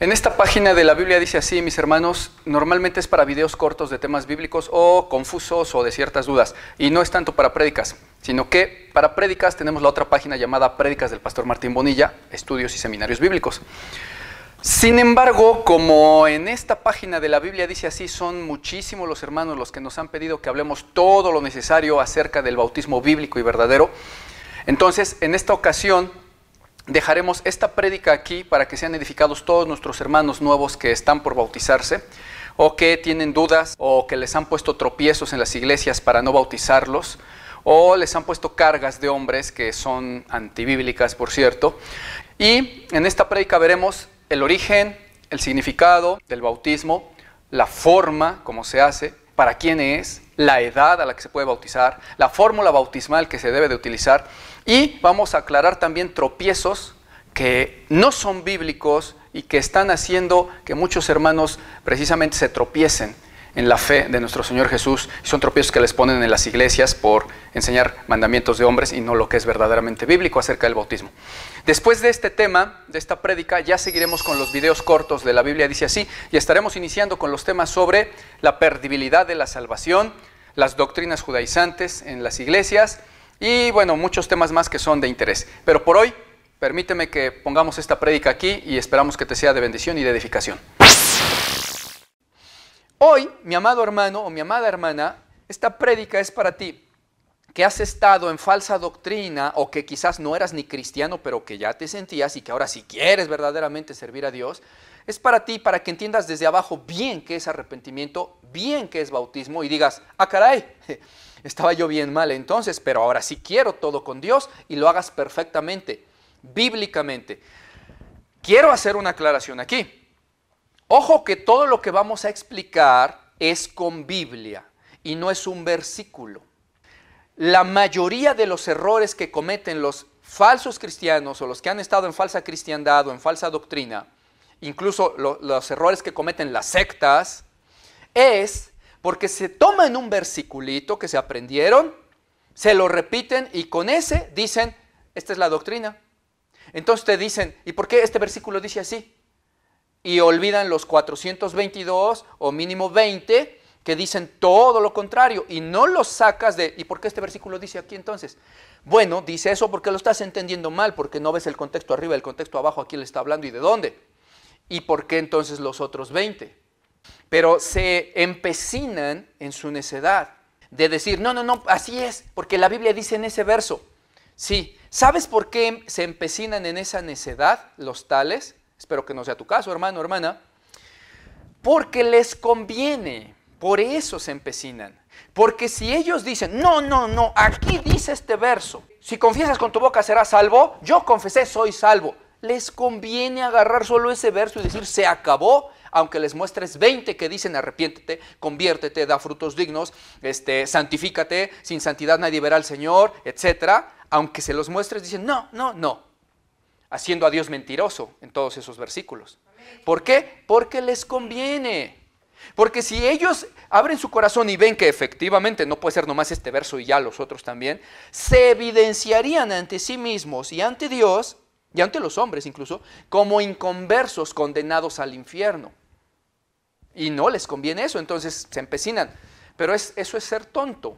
En esta página de la Biblia dice así, mis hermanos, normalmente es para videos cortos de temas bíblicos o confusos o de ciertas dudas. Y no es tanto para prédicas, sino que para prédicas tenemos la otra página llamada Prédicas del Pastor Martín Bonilla, Estudios y Seminarios Bíblicos. Sin embargo, como en esta página de la Biblia dice así, son muchísimos los hermanos los que nos han pedido que hablemos todo lo necesario acerca del bautismo bíblico y verdadero. Entonces, en esta ocasión, dejaremos esta prédica aquí para que sean edificados todos nuestros hermanos nuevos que están por bautizarse o que tienen dudas o que les han puesto tropiezos en las iglesias para no bautizarlos o les han puesto cargas de hombres que son antibíblicas, por cierto. Y en esta prédica veremos el origen, el significado del bautismo, la forma, cómo se hace, para quién es, la edad a la que se puede bautizar, la fórmula bautismal que se debe de utilizar y vamos a aclarar también tropiezos que no son bíblicos y que están haciendo que muchos hermanos precisamente se tropiecen en la fe de nuestro Señor Jesús. Son tropiezos que les ponen en las iglesias por enseñar mandamientos de hombres y no lo que es verdaderamente bíblico acerca del bautismo. Después de este tema, de esta prédica, ya seguiremos con los videos cortos de la Biblia dice así y estaremos iniciando con los temas sobre la perdibilidad de la salvación, las doctrinas judaizantes en las iglesias y bueno, muchos temas más que son de interés. Pero por hoy, permíteme que pongamos esta prédica aquí y esperamos que te sea de bendición y de edificación. Hoy, mi amado hermano o mi amada hermana, esta prédica es para ti, que has estado en falsa doctrina o que quizás no eras ni cristiano, pero que ya te sentías y que ahora si quieres verdaderamente servir a Dios, es para ti, para que entiendas desde abajo bien qué es arrepentimiento, bien qué es bautismo y digas, ah caray, estaba yo bien mal entonces, pero ahora sí quiero todo con Dios y lo hagas perfectamente, bíblicamente. Quiero hacer una aclaración aquí. Ojo que todo lo que vamos a explicar es con Biblia y no es un versículo. La mayoría de los errores que cometen los falsos cristianos o los que han estado en falsa cristiandad o en falsa doctrina, incluso los errores que cometen las sectas, es porque se toman un versiculito que se aprendieron, se lo repiten y con ese dicen, esta es la doctrina. Entonces te dicen, ¿y por qué este versículo dice así? Y olvidan los 422 o mínimo 20 que dicen todo lo contrario y no los sacas de, ¿y por qué este versículo dice aquí entonces? Bueno, dice eso porque lo estás entendiendo mal, porque no ves el contexto arriba, el contexto abajo, aquí le está hablando y de dónde. ¿Y por qué entonces los otros 20? Pero se empecinan en su necedad de decir, no, así es, porque la Biblia dice en ese verso. Sí, ¿sabes por qué se empecinan en esa necedad los tales? Espero que no sea tu caso, hermano, hermana. Porque les conviene, por eso se empecinan. Porque si ellos dicen, no, aquí dice este verso, si confiesas con tu boca serás salvo, yo confesé, soy salvo. Les conviene agarrar solo ese verso y decir, se acabó, aunque les muestres 20 que dicen arrepiéntete, conviértete, da frutos dignos, santifícate, sin santidad nadie verá al Señor, etc. Aunque se los muestres, dicen, no. Haciendo a Dios mentiroso en todos esos versículos. ¿Por qué? Porque les conviene. Porque si ellos abren su corazón y ven que efectivamente no puede ser nomás este verso y ya los otros también, se evidenciarían ante sí mismos y ante Dios, y ante los hombres incluso, como inconversos condenados al infierno. Y no les conviene eso, entonces se empecinan. Pero eso es ser tonto.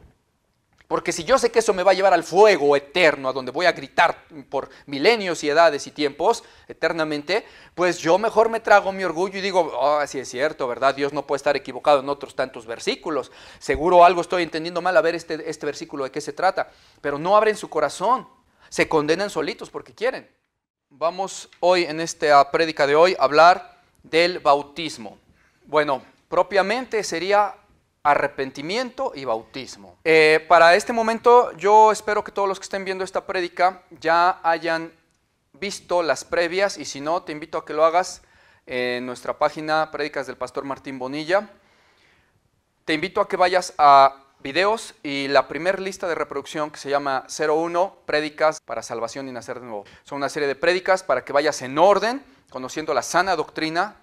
Porque si yo sé que eso me va a llevar al fuego eterno, a donde voy a gritar por milenios y edades y tiempos, eternamente, pues yo mejor me trago mi orgullo y digo, sí es cierto, ¿verdad? Dios no puede estar equivocado en otros tantos versículos. Seguro algo estoy entendiendo mal a ver este versículo de qué se trata. Pero no abren su corazón, se condenan solitos porque quieren. Vamos hoy, en esta prédica de hoy, a hablar del bautismo. Bueno, propiamente sería arrepentimiento y bautismo. Para este momento yo espero que todos los que estén viendo esta prédica ya hayan visto las previas y si no te invito a que lo hagas en nuestra página Prédicas del Pastor Martín Bonilla. Te invito a que vayas a videos y la primera lista de reproducción que se llama 01 Prédicas para Salvación y Nacer de Nuevo. Son una serie de prédicas para que vayas en orden, conociendo la sana doctrina,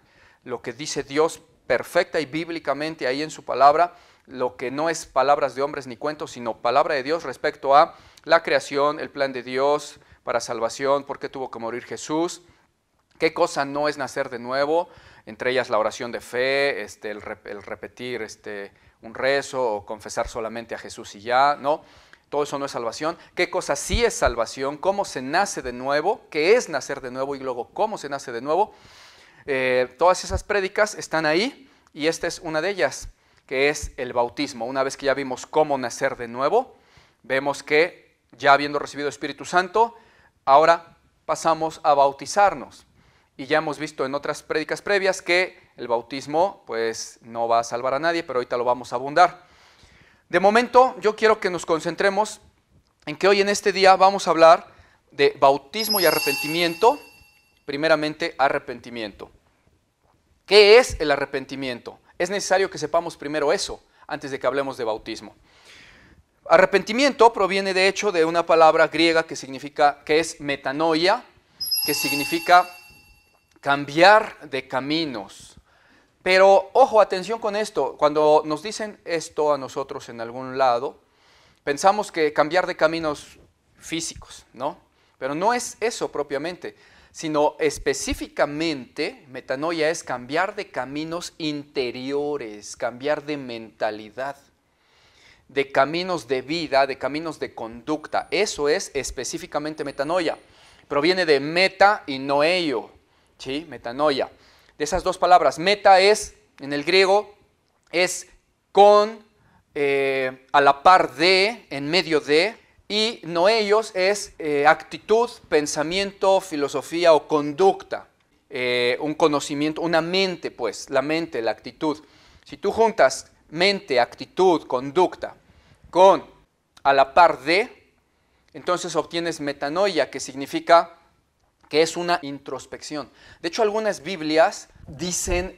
lo que dice Dios perfecta y bíblicamente ahí en su palabra, lo que no es palabras de hombres ni cuentos, sino palabra de Dios respecto a la creación, el plan de Dios para salvación, por qué tuvo que morir Jesús, ¿Qué cosa no es nacer de nuevo? Entre ellas la oración de fe, el repetir un rezo o confesar solamente a Jesús y ya, ¿no? Todo eso no es salvación. ¿Qué cosa sí es salvación? ¿Cómo se nace de nuevo? ¿Qué es nacer de nuevo? Y luego, ¿cómo se nace de nuevo? Todas esas prédicas están ahí y esta es una de ellas, que es el bautismo. Una vez que ya vimos cómo nacer de nuevo, vemos que ya habiendo recibido el Espíritu Santo, ahora pasamos a bautizarnos. Y ya hemos visto en otras prédicas previas que el bautismo pues no va a salvar a nadie, pero ahorita lo vamos a abundar. De momento yo quiero que nos concentremos en que hoy en este día vamos a hablar de bautismo y arrepentimiento. Primeramente, arrepentimiento. ¿Qué es el arrepentimiento? Es necesario que sepamos primero eso antes de que hablemos de bautismo. Arrepentimiento proviene de hecho de una palabra griega que es metanoia, que significa cambiar de caminos. Pero ojo, atención con esto, cuando nos dicen esto a nosotros en algún lado, pensamos que cambiar de caminos físicos, ¿no? Pero no es eso propiamente, sino específicamente, metanoia es cambiar de caminos interiores, cambiar de mentalidad, de caminos de vida, de caminos de conducta. Eso es específicamente metanoia. Proviene de meta y noeio. ¿Sí? Metanoia. De esas dos palabras, meta es, en el griego, es con, a la par de, en medio de, y noeios es actitud, pensamiento, filosofía o conducta. Un conocimiento, una mente pues, la mente, la actitud. Si tú juntas mente, actitud, conducta con a la par de, entonces obtienes metanoia, que significa que es una introspección. De hecho, algunas Biblias dicen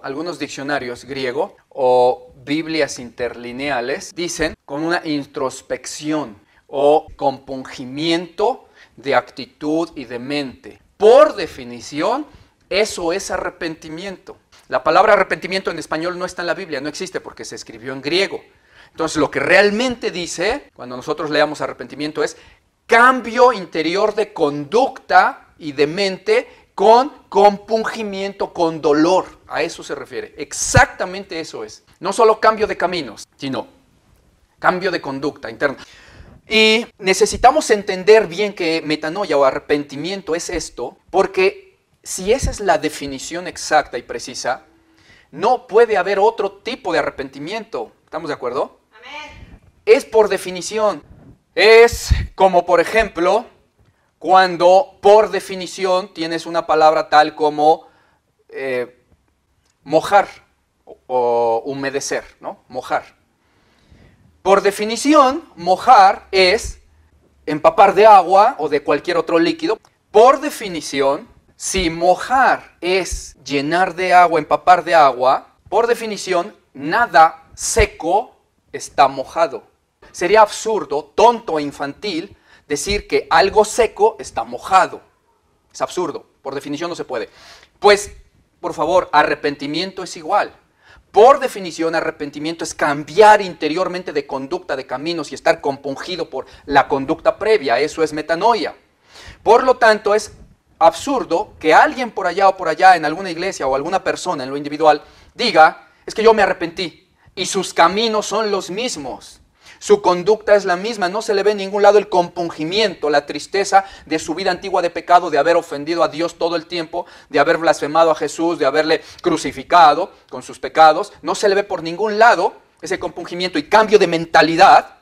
algunos diccionarios griego o Biblias interlineales dicen con una introspección o compungimiento de actitud y de mente. Por definición, eso es arrepentimiento. La palabra arrepentimiento en español no está en la Biblia, no existe porque se escribió en griego. Entonces, lo que realmente dice, cuando nosotros leamos arrepentimiento, es cambio interior de conducta y de mente con compungimiento, con dolor. A eso se refiere. Exactamente eso es. No solo cambio de caminos, sino cambio de conducta interna. Y necesitamos entender bien que metanoia o arrepentimiento es esto, porque si esa es la definición exacta y precisa, no puede haber otro tipo de arrepentimiento. ¿Estamos de acuerdo? Amén. Es por definición. Es como, por ejemplo, cuando por definición tienes una palabra tal como mojar o humedecer, ¿no? Mojar. Por definición, mojar es empapar de agua o de cualquier otro líquido. Por definición, si mojar es llenar de agua, empapar de agua, por definición, nada seco está mojado. Sería absurdo, tonto e infantil decir que algo seco está mojado. Es absurdo, por definición no se puede. Pues, por favor, arrepentimiento es igual. Por definición, arrepentimiento es cambiar interiormente de conducta, de caminos y estar compungido por la conducta previa. Eso es metanoia. Por lo tanto, es absurdo que alguien por allá o por allá en alguna iglesia o alguna persona en lo individual diga, es que yo me arrepentí y sus caminos son los mismos. Su conducta es la misma, no se le ve en ningún lado el compungimiento, la tristeza de su vida antigua de pecado, de haber ofendido a Dios todo el tiempo, de haber blasfemado a Jesús, de haberle crucificado con sus pecados. No se le ve por ningún lado ese compungimiento y cambio de mentalidad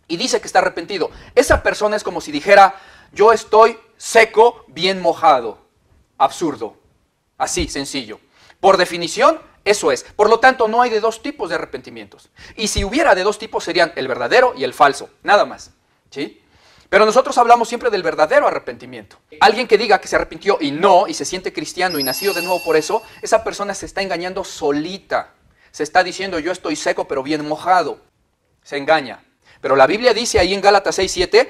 y dice que está arrepentido. Esa persona es como si dijera, yo estoy seco, bien mojado. Absurdo, así, sencillo. Por definición, eso es. Por lo tanto, no hay de dos tipos de arrepentimientos. Y si hubiera de dos tipos, serían el verdadero y el falso. Nada más. ¿Sí? Pero nosotros hablamos siempre del verdadero arrepentimiento. Alguien que diga que se arrepintió y se siente cristiano y nacido de nuevo por eso, esa persona se está engañando solita. Se está diciendo, yo estoy seco pero bien mojado. Se engaña. Pero la Biblia dice ahí en Gálatas 6:7,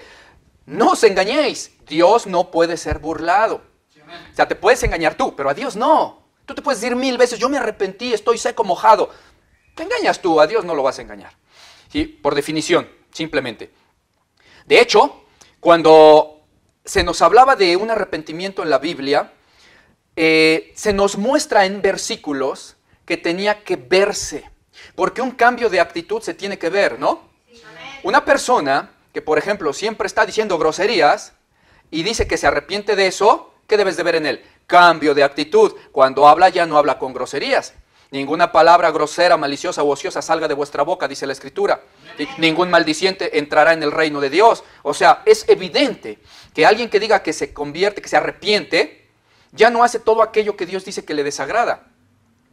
no os engañéis. Dios no puede ser burlado. O sea, te puedes engañar tú, pero a Dios no. Tú te puedes decir 1000 veces, yo me arrepentí, estoy seco, mojado. Te engañas tú, a Dios no lo vas a engañar. ¿Sí? Por definición, simplemente. De hecho, cuando se nos hablaba de un arrepentimiento en la Biblia, se nos muestra en versículos que tenía que verse, porque un cambio de actitud se tiene que ver, ¿no? Sí. Una persona que, por ejemplo, siempre está diciendo groserías y dice que se arrepiente de eso, ¿qué debes de ver en él? Cambio de actitud. Cuando habla ya no habla con groserías. Ninguna palabra grosera, maliciosa u ociosa salga de vuestra boca, dice la Escritura. ¿Sí? Ningún maldiciente entrará en el reino de Dios. O sea, es evidente que alguien que diga que se convierte, que se arrepiente, ya no hace todo aquello que Dios dice que le desagrada.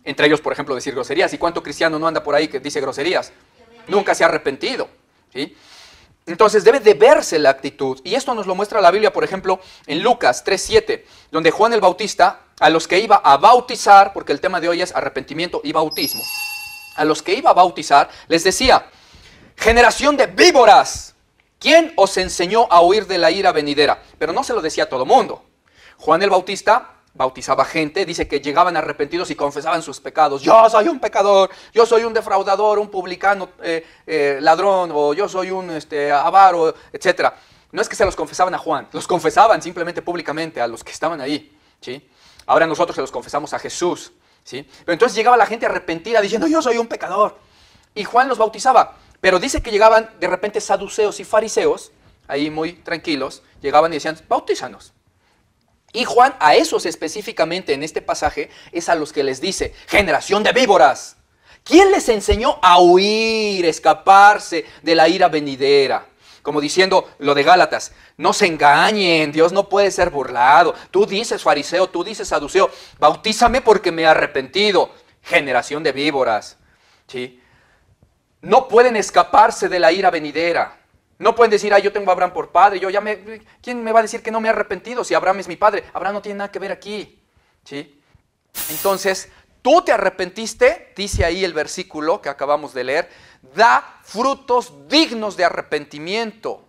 Entre ellos, por ejemplo, decir groserías. ¿Y cuánto cristiano no anda por ahí que dice groserías? Nunca se ha arrepentido. ¿Sí? Entonces debe de verse la actitud. Y esto nos lo muestra la Biblia, por ejemplo, en Lucas 3:7, donde Juan el Bautista, a los que iba a bautizar, porque el tema de hoy es arrepentimiento y bautismo, a los que iba a bautizar, les decía: generación de víboras, ¿quién os enseñó a huir de la ira venidera? Pero no se lo decía a todo mundo. Juan el Bautista bautizaba gente, dice que llegaban arrepentidos y confesaban sus pecados. Yo soy un pecador, yo soy un defraudador, un publicano, ladrón, o yo soy un avaro, etc. No es que se los confesaban a Juan, los confesaban simplemente públicamente a los que estaban ahí, ¿sí? Ahora nosotros se los confesamos a Jesús, ¿sí? Pero entonces llegaba la gente arrepentida diciendo: yo soy un pecador. Y Juan los bautizaba. Pero dice que llegaban de repente saduceos y fariseos, ahí muy tranquilos, llegaban y decían: bautízanos. Y Juan a esos específicamente en este pasaje es a los que les dice: generación de víboras, ¿quién les enseñó a huir, escaparse de la ira venidera? Como diciendo lo de Gálatas: no se engañen, Dios no puede ser burlado. Tú dices fariseo, tú dices saduceo, bautízame porque me he arrepentido. Generación de víboras, ¿sí? No pueden escaparse de la ira venidera. No pueden decir: yo tengo a Abraham por padre, ¿quién me va a decir que no me he arrepentido si Abraham es mi padre? Abraham no tiene nada que ver aquí, ¿sí? Entonces, tú te arrepentiste, dice ahí el versículo que acabamos de leer: da frutos dignos de arrepentimiento.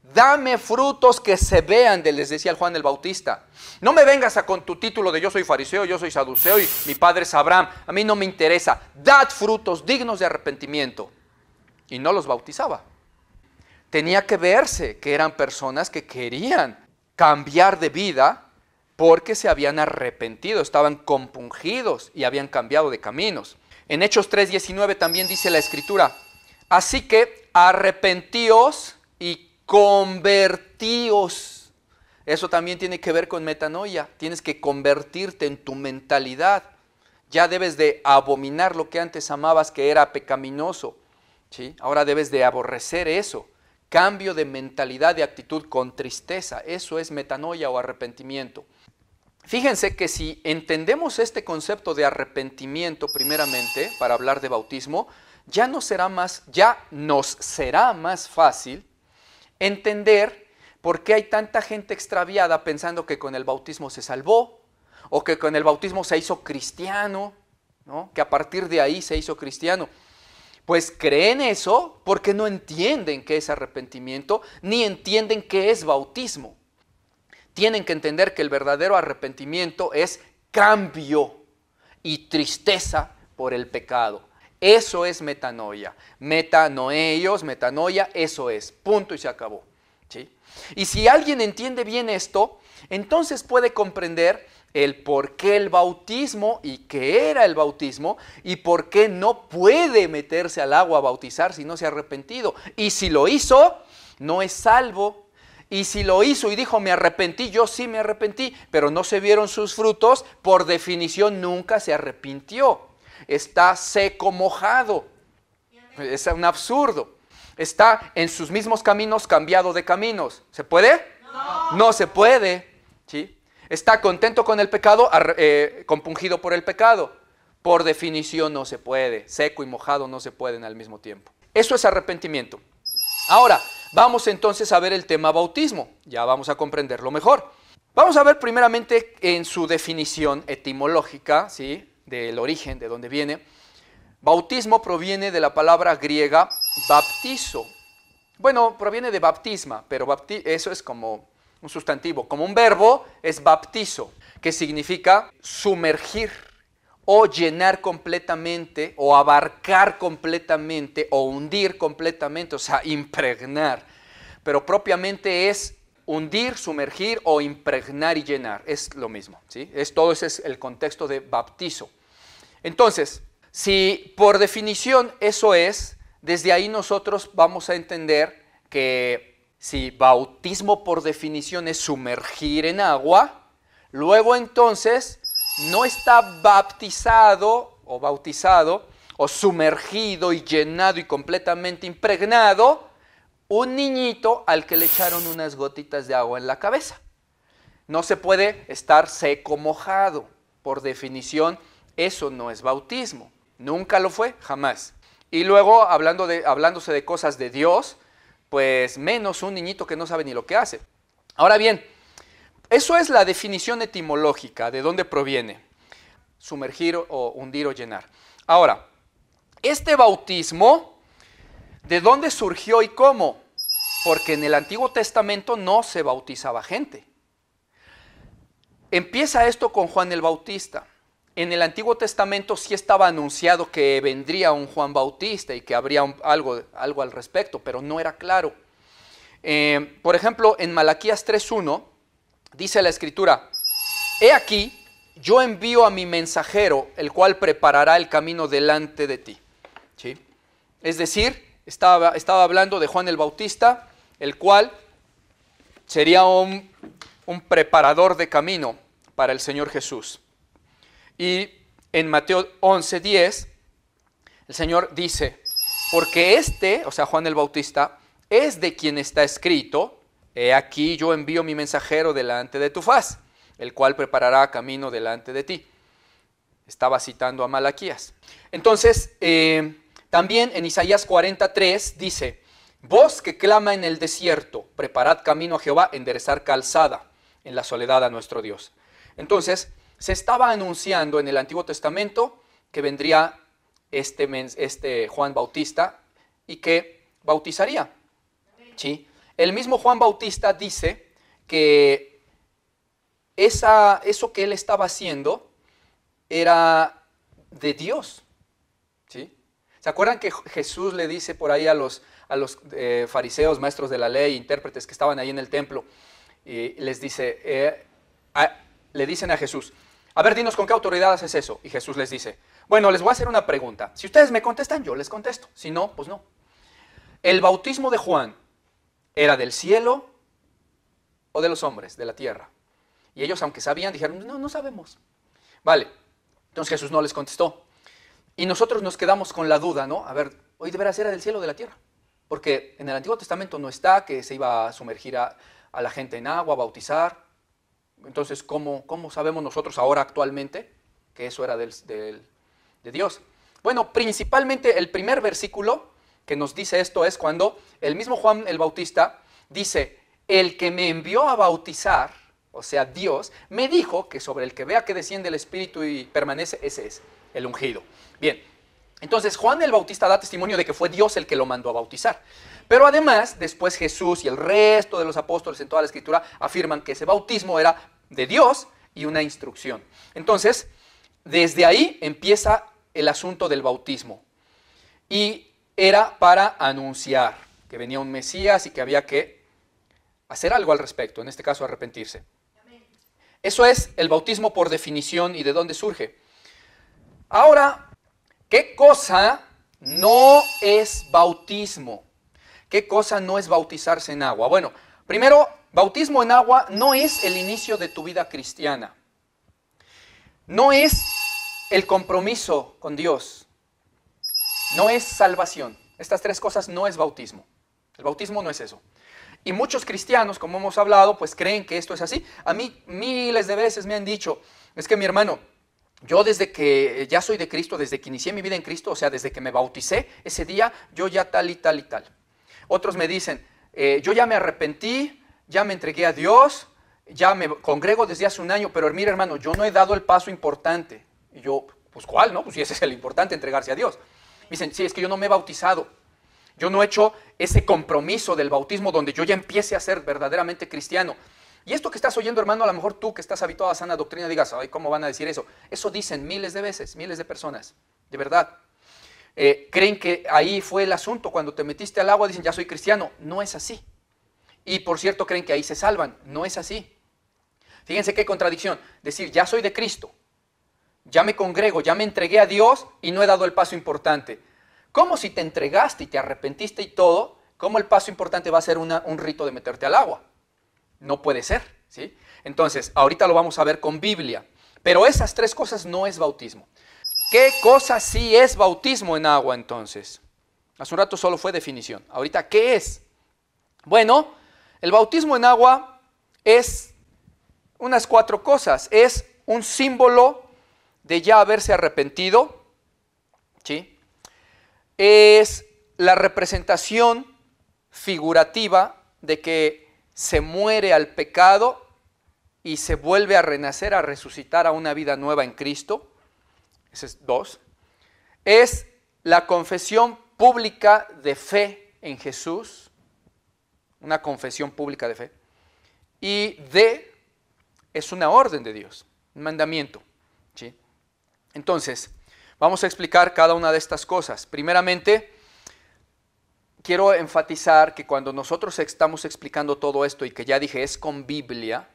Dame frutos que se vean, les decía el Juan el Bautista. No me vengas con tu título de yo soy fariseo, yo soy saduceo y mi padre es Abraham. A mí no me interesa. Dad frutos dignos de arrepentimiento. Y no los bautizaba. Tenía que verse que eran personas que querían cambiar de vida porque se habían arrepentido, estaban compungidos y habían cambiado de caminos. En Hechos 3:19 también dice la Escritura: así que arrepentíos y convertíos. Eso también tiene que ver con metanoia. Tienes que convertirte en tu mentalidad. Ya debes de abominar lo que antes amabas, que era pecaminoso, ¿sí? Ahora debes de aborrecer eso. Cambio de mentalidad, de actitud con tristeza. Eso es metanoia o arrepentimiento. Fíjense que si entendemos este concepto de arrepentimiento primeramente para hablar de bautismo, ya nos será más fácil entender por qué hay tanta gente extraviada pensando que con el bautismo se salvó o que con el bautismo se hizo cristiano, ¿no? Que a partir de ahí se hizo cristiano. Pues creen eso porque no entienden qué es arrepentimiento ni entienden qué es bautismo. Tienen que entender que el verdadero arrepentimiento es cambio y tristeza por el pecado. Eso es metanoia. Metanoia, eso es. Punto y se acabó, ¿sí? Y si alguien entiende bien esto, entonces puede comprender el por qué el bautismo y qué era el bautismo y por qué no puede meterse al agua a bautizar si no se ha arrepentido. Y si lo hizo, no es salvo. Y si lo hizo y dijo me arrepentí, yo sí me arrepentí, pero no se vieron sus frutos, por definición nunca se arrepintió. Está seco, mojado. Es un absurdo. Está en sus mismos caminos, cambiado de caminos. ¿Se puede? No. No se puede, ¿sí? Está contento con el pecado, compungido por el pecado. Por definición no se puede. Seco y mojado no se pueden al mismo tiempo. Eso es arrepentimiento. Ahora, vamos entonces a ver el tema bautismo. Ya vamos a comprenderlo mejor. Vamos a ver primeramente en su definición etimológica, ¿sí? Del origen, de dónde viene. Bautismo proviene de la palabra griega baptizo. Bueno, proviene de baptisma, pero eso es como un sustantivo. Como un verbo es baptizo, que significa sumergir o llenar completamente o abarcar completamente o hundir completamente, o sea, impregnar. Pero propiamente es hundir, sumergir o impregnar y llenar. Es lo mismo, ¿sí? Todo ese es el contexto de bautizo. Entonces, si por definición eso es, desde ahí nosotros vamos a entender que si bautismo por definición es sumergir en agua, luego entonces no está bautizado o sumergido y llenado y completamente impregnado un niñito al que le echaron unas gotitas de agua en la cabeza. No se puede estar seco mojado. Por definición, eso no es bautismo. Nunca lo fue, jamás. Y luego, hablándose de cosas de Dios, pues menos un niñito que no sabe ni lo que hace. Ahora bien, eso es la definición etimológica, de dónde proviene. Sumergir o hundir o llenar. Ahora, este bautismo, ¿de dónde surgió y cómo? Porque en el Antiguo Testamento no se bautizaba gente. Empieza esto con Juan el Bautista. En el Antiguo Testamento sí estaba anunciado que vendría un Juan Bautista y que habría algo al respecto, pero no era claro. Por ejemplo, en Malaquías 3:1 dice la Escritura: He aquí, yo envío a mi mensajero, el cual preparará el camino delante de ti. ¿Sí? Es decir, estaba hablando de Juan el Bautista, el cual sería un preparador de camino para el Señor Jesús. Y en Mateo 11:10, el Señor dice: porque o sea, Juan el Bautista, es de quien está escrito: He aquí yo envío mi mensajero delante de tu faz, el cual preparará camino delante de ti. Estaba citando a Malaquías. Entonces, también en Isaías 43 dice: voz que clama en el desierto, preparad camino a Jehová, enderezar calzada en la soledad a nuestro Dios. Entonces, se estaba anunciando en el Antiguo Testamento que vendría este Juan Bautista y que bautizaría. ¿Sí? El mismo Juan Bautista dice que eso que él estaba haciendo era de Dios. ¿Sí? ¿Se acuerdan que Jesús le dice por ahí a los fariseos, maestros de la ley, intérpretes que estaban ahí en el templo, y les dice, le dicen a Jesús: a ver, dinos con qué autoridad haces eso? Y Jesús les dice: bueno, les voy a hacer una pregunta. Si ustedes me contestan, yo les contesto. Si no, pues no. ¿El bautismo de Juan era del cielo o de los hombres, de la tierra? Y ellos, aunque sabían, dijeron: no sabemos. Vale, entonces Jesús no les contestó. Y nosotros nos quedamos con la duda, ¿no? A ver, ¿hoy de veras era del cielo o de la tierra? Porque en el Antiguo Testamento no está que se iba a sumergir a la gente en agua, a bautizar. Entonces, ¿cómo sabemos nosotros ahora actualmente que eso era de Dios? Bueno, principalmente el primer versículo que nos dice esto es cuando el mismo Juan el Bautista dice: el que me envió a bautizar, o sea, Dios, me dijo que sobre el que vea que desciende el Espíritu y permanece, ese es el ungido. Bien, entonces Juan el Bautista da testimonio de que fue Dios el que lo mandó a bautizar. Pero además, después Jesús y el resto de los apóstoles en toda la Escritura afirman que ese bautismo era de Dios y una instrucción. Entonces, desde ahí empieza el asunto del bautismo. Y era para anunciar que venía un Mesías y que había que hacer algo al respecto, en este caso arrepentirse. Eso es el bautismo por definición y de dónde surge. Ahora, ¿qué cosa no es bautismo? ¿Qué cosa no es bautizarse en agua? Bueno, primero, bautismo en agua no es el inicio de tu vida cristiana. No es el compromiso con Dios. No es salvación. Estas tres cosas no es bautismo. El bautismo no es eso. Y muchos cristianos, como hemos hablado, pues creen que esto es así. A mí miles de veces me han dicho: es que mi hermano, yo desde que ya soy de Cristo, desde que inicié mi vida en Cristo, o sea, desde que me bauticé, ese día yo ya tal y tal y tal. Otros me dicen: yo ya me arrepentí, ya me entregué a Dios, ya me congrego desde hace un año, pero mira, hermano, yo no he dado el paso importante. Y yo, pues ¿cuál, no? Pues sí, ese es el importante, entregarse a Dios. Me dicen: sí, es que yo no me he bautizado. Yo no he hecho ese compromiso del bautismo donde yo ya empiece a ser verdaderamente cristiano. Y esto que estás oyendo, hermano, a lo mejor tú que estás habituado a sana doctrina digas: ay, ¿cómo van a decir eso? Eso dicen miles de veces, miles de personas, de verdad. Creen que ahí fue el asunto, cuando te metiste al agua dicen: ya soy cristiano. No es así. y por cierto creen que ahí se salvan. No es así. Fíjense qué contradicción. Decir, ya soy de Cristo, ya me congrego, ya me entregué a Dios y no he dado el paso importante. ¿Cómo si te entregaste y te arrepentiste y todo? ¿Cómo el paso importante va a ser un rito de meterte al agua? No puede ser, ¿sí? Entonces, ahorita lo vamos a ver con Biblia. Pero esas tres cosas no es bautismo. ¿Qué cosa sí es bautismo en agua entonces? Hace un rato solo fue definición. Ahorita, ¿qué es? Bueno, el bautismo en agua es unas 4 cosas. Es un símbolo de ya haberse arrepentido, ¿sí? Es la representación figurativa de que se muere al pecado y se vuelve a renacer, a resucitar a una vida nueva en Cristo. Ese es 2. Es la confesión pública de fe en Jesús, una confesión pública de fe. Y D, es una orden de Dios, un mandamiento, ¿sí? Entonces, vamos a explicar cada una de estas cosas. Primeramente, quiero enfatizar que cuando nosotros estamos explicando todo esto, y que ya dije, es con Biblia,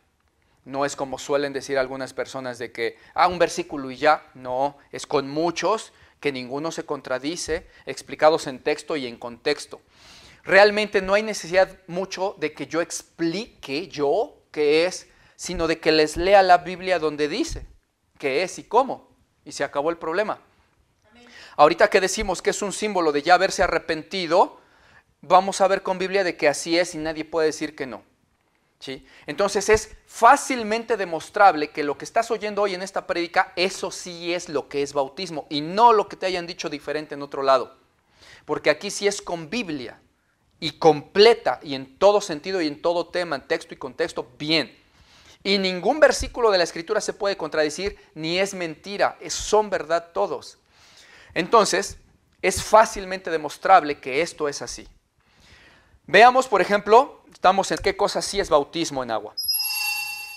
no es como suelen decir algunas personas de que, un versículo y ya. No, es con muchos, que ninguno se contradice, explicados en texto y en contexto. Realmente no hay necesidad mucho de que yo explique qué es, sino de que les lea la Biblia donde dice qué es y cómo. Y se acabó el problema. Amén. Ahorita que decimos que es un símbolo de ya haberse arrepentido, vamos a ver con Biblia de que así es y nadie puede decir que no, ¿sí? Entonces es fácilmente demostrable que lo que estás oyendo hoy en esta prédica, eso sí es lo que es bautismo y no lo que te hayan dicho diferente en otro lado. Porque aquí sí es con Biblia y completa y en todo sentido y en todo tema, en texto y contexto, bien. Y ningún versículo de la Escritura se puede contradecir, ni es mentira, son verdad todos. Entonces, es fácilmente demostrable que esto es así. Veamos, por ejemplo, estamos en qué cosa sí es bautismo en agua.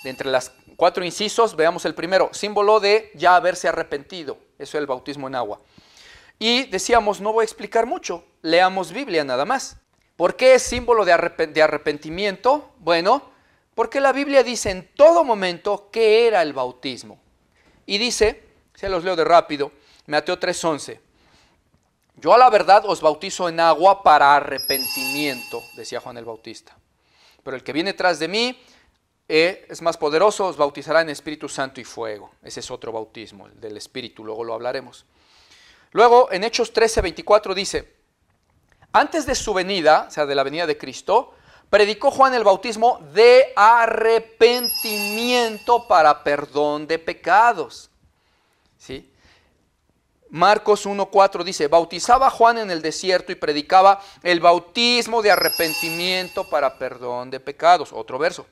De entre las 4 incisos, veamos el primero, símbolo de ya haberse arrepentido. Eso es el bautismo en agua. Y decíamos, no voy a explicar mucho, leamos Biblia nada más. ¿Por qué es símbolo de arrepentimiento? Bueno, porque la Biblia dice en todo momento qué era el bautismo. Y dice, se los leo de rápido, Mateo 3:11. Yo a la verdad os bautizo en agua para arrepentimiento, decía Juan el Bautista. Pero el que viene tras de mí es más poderoso, os bautizará en Espíritu Santo y fuego. Ese es otro bautismo, el del Espíritu, luego lo hablaremos. Luego en Hechos 13:24 dice, antes de su venida, o sea de la venida de Cristo, predicó Juan el bautismo de arrepentimiento para perdón de pecados. ¿Sí? Marcos 1:4 dice, bautizaba Juan en el desierto y predicaba el bautismo de arrepentimiento para perdón de pecados. Otro verso.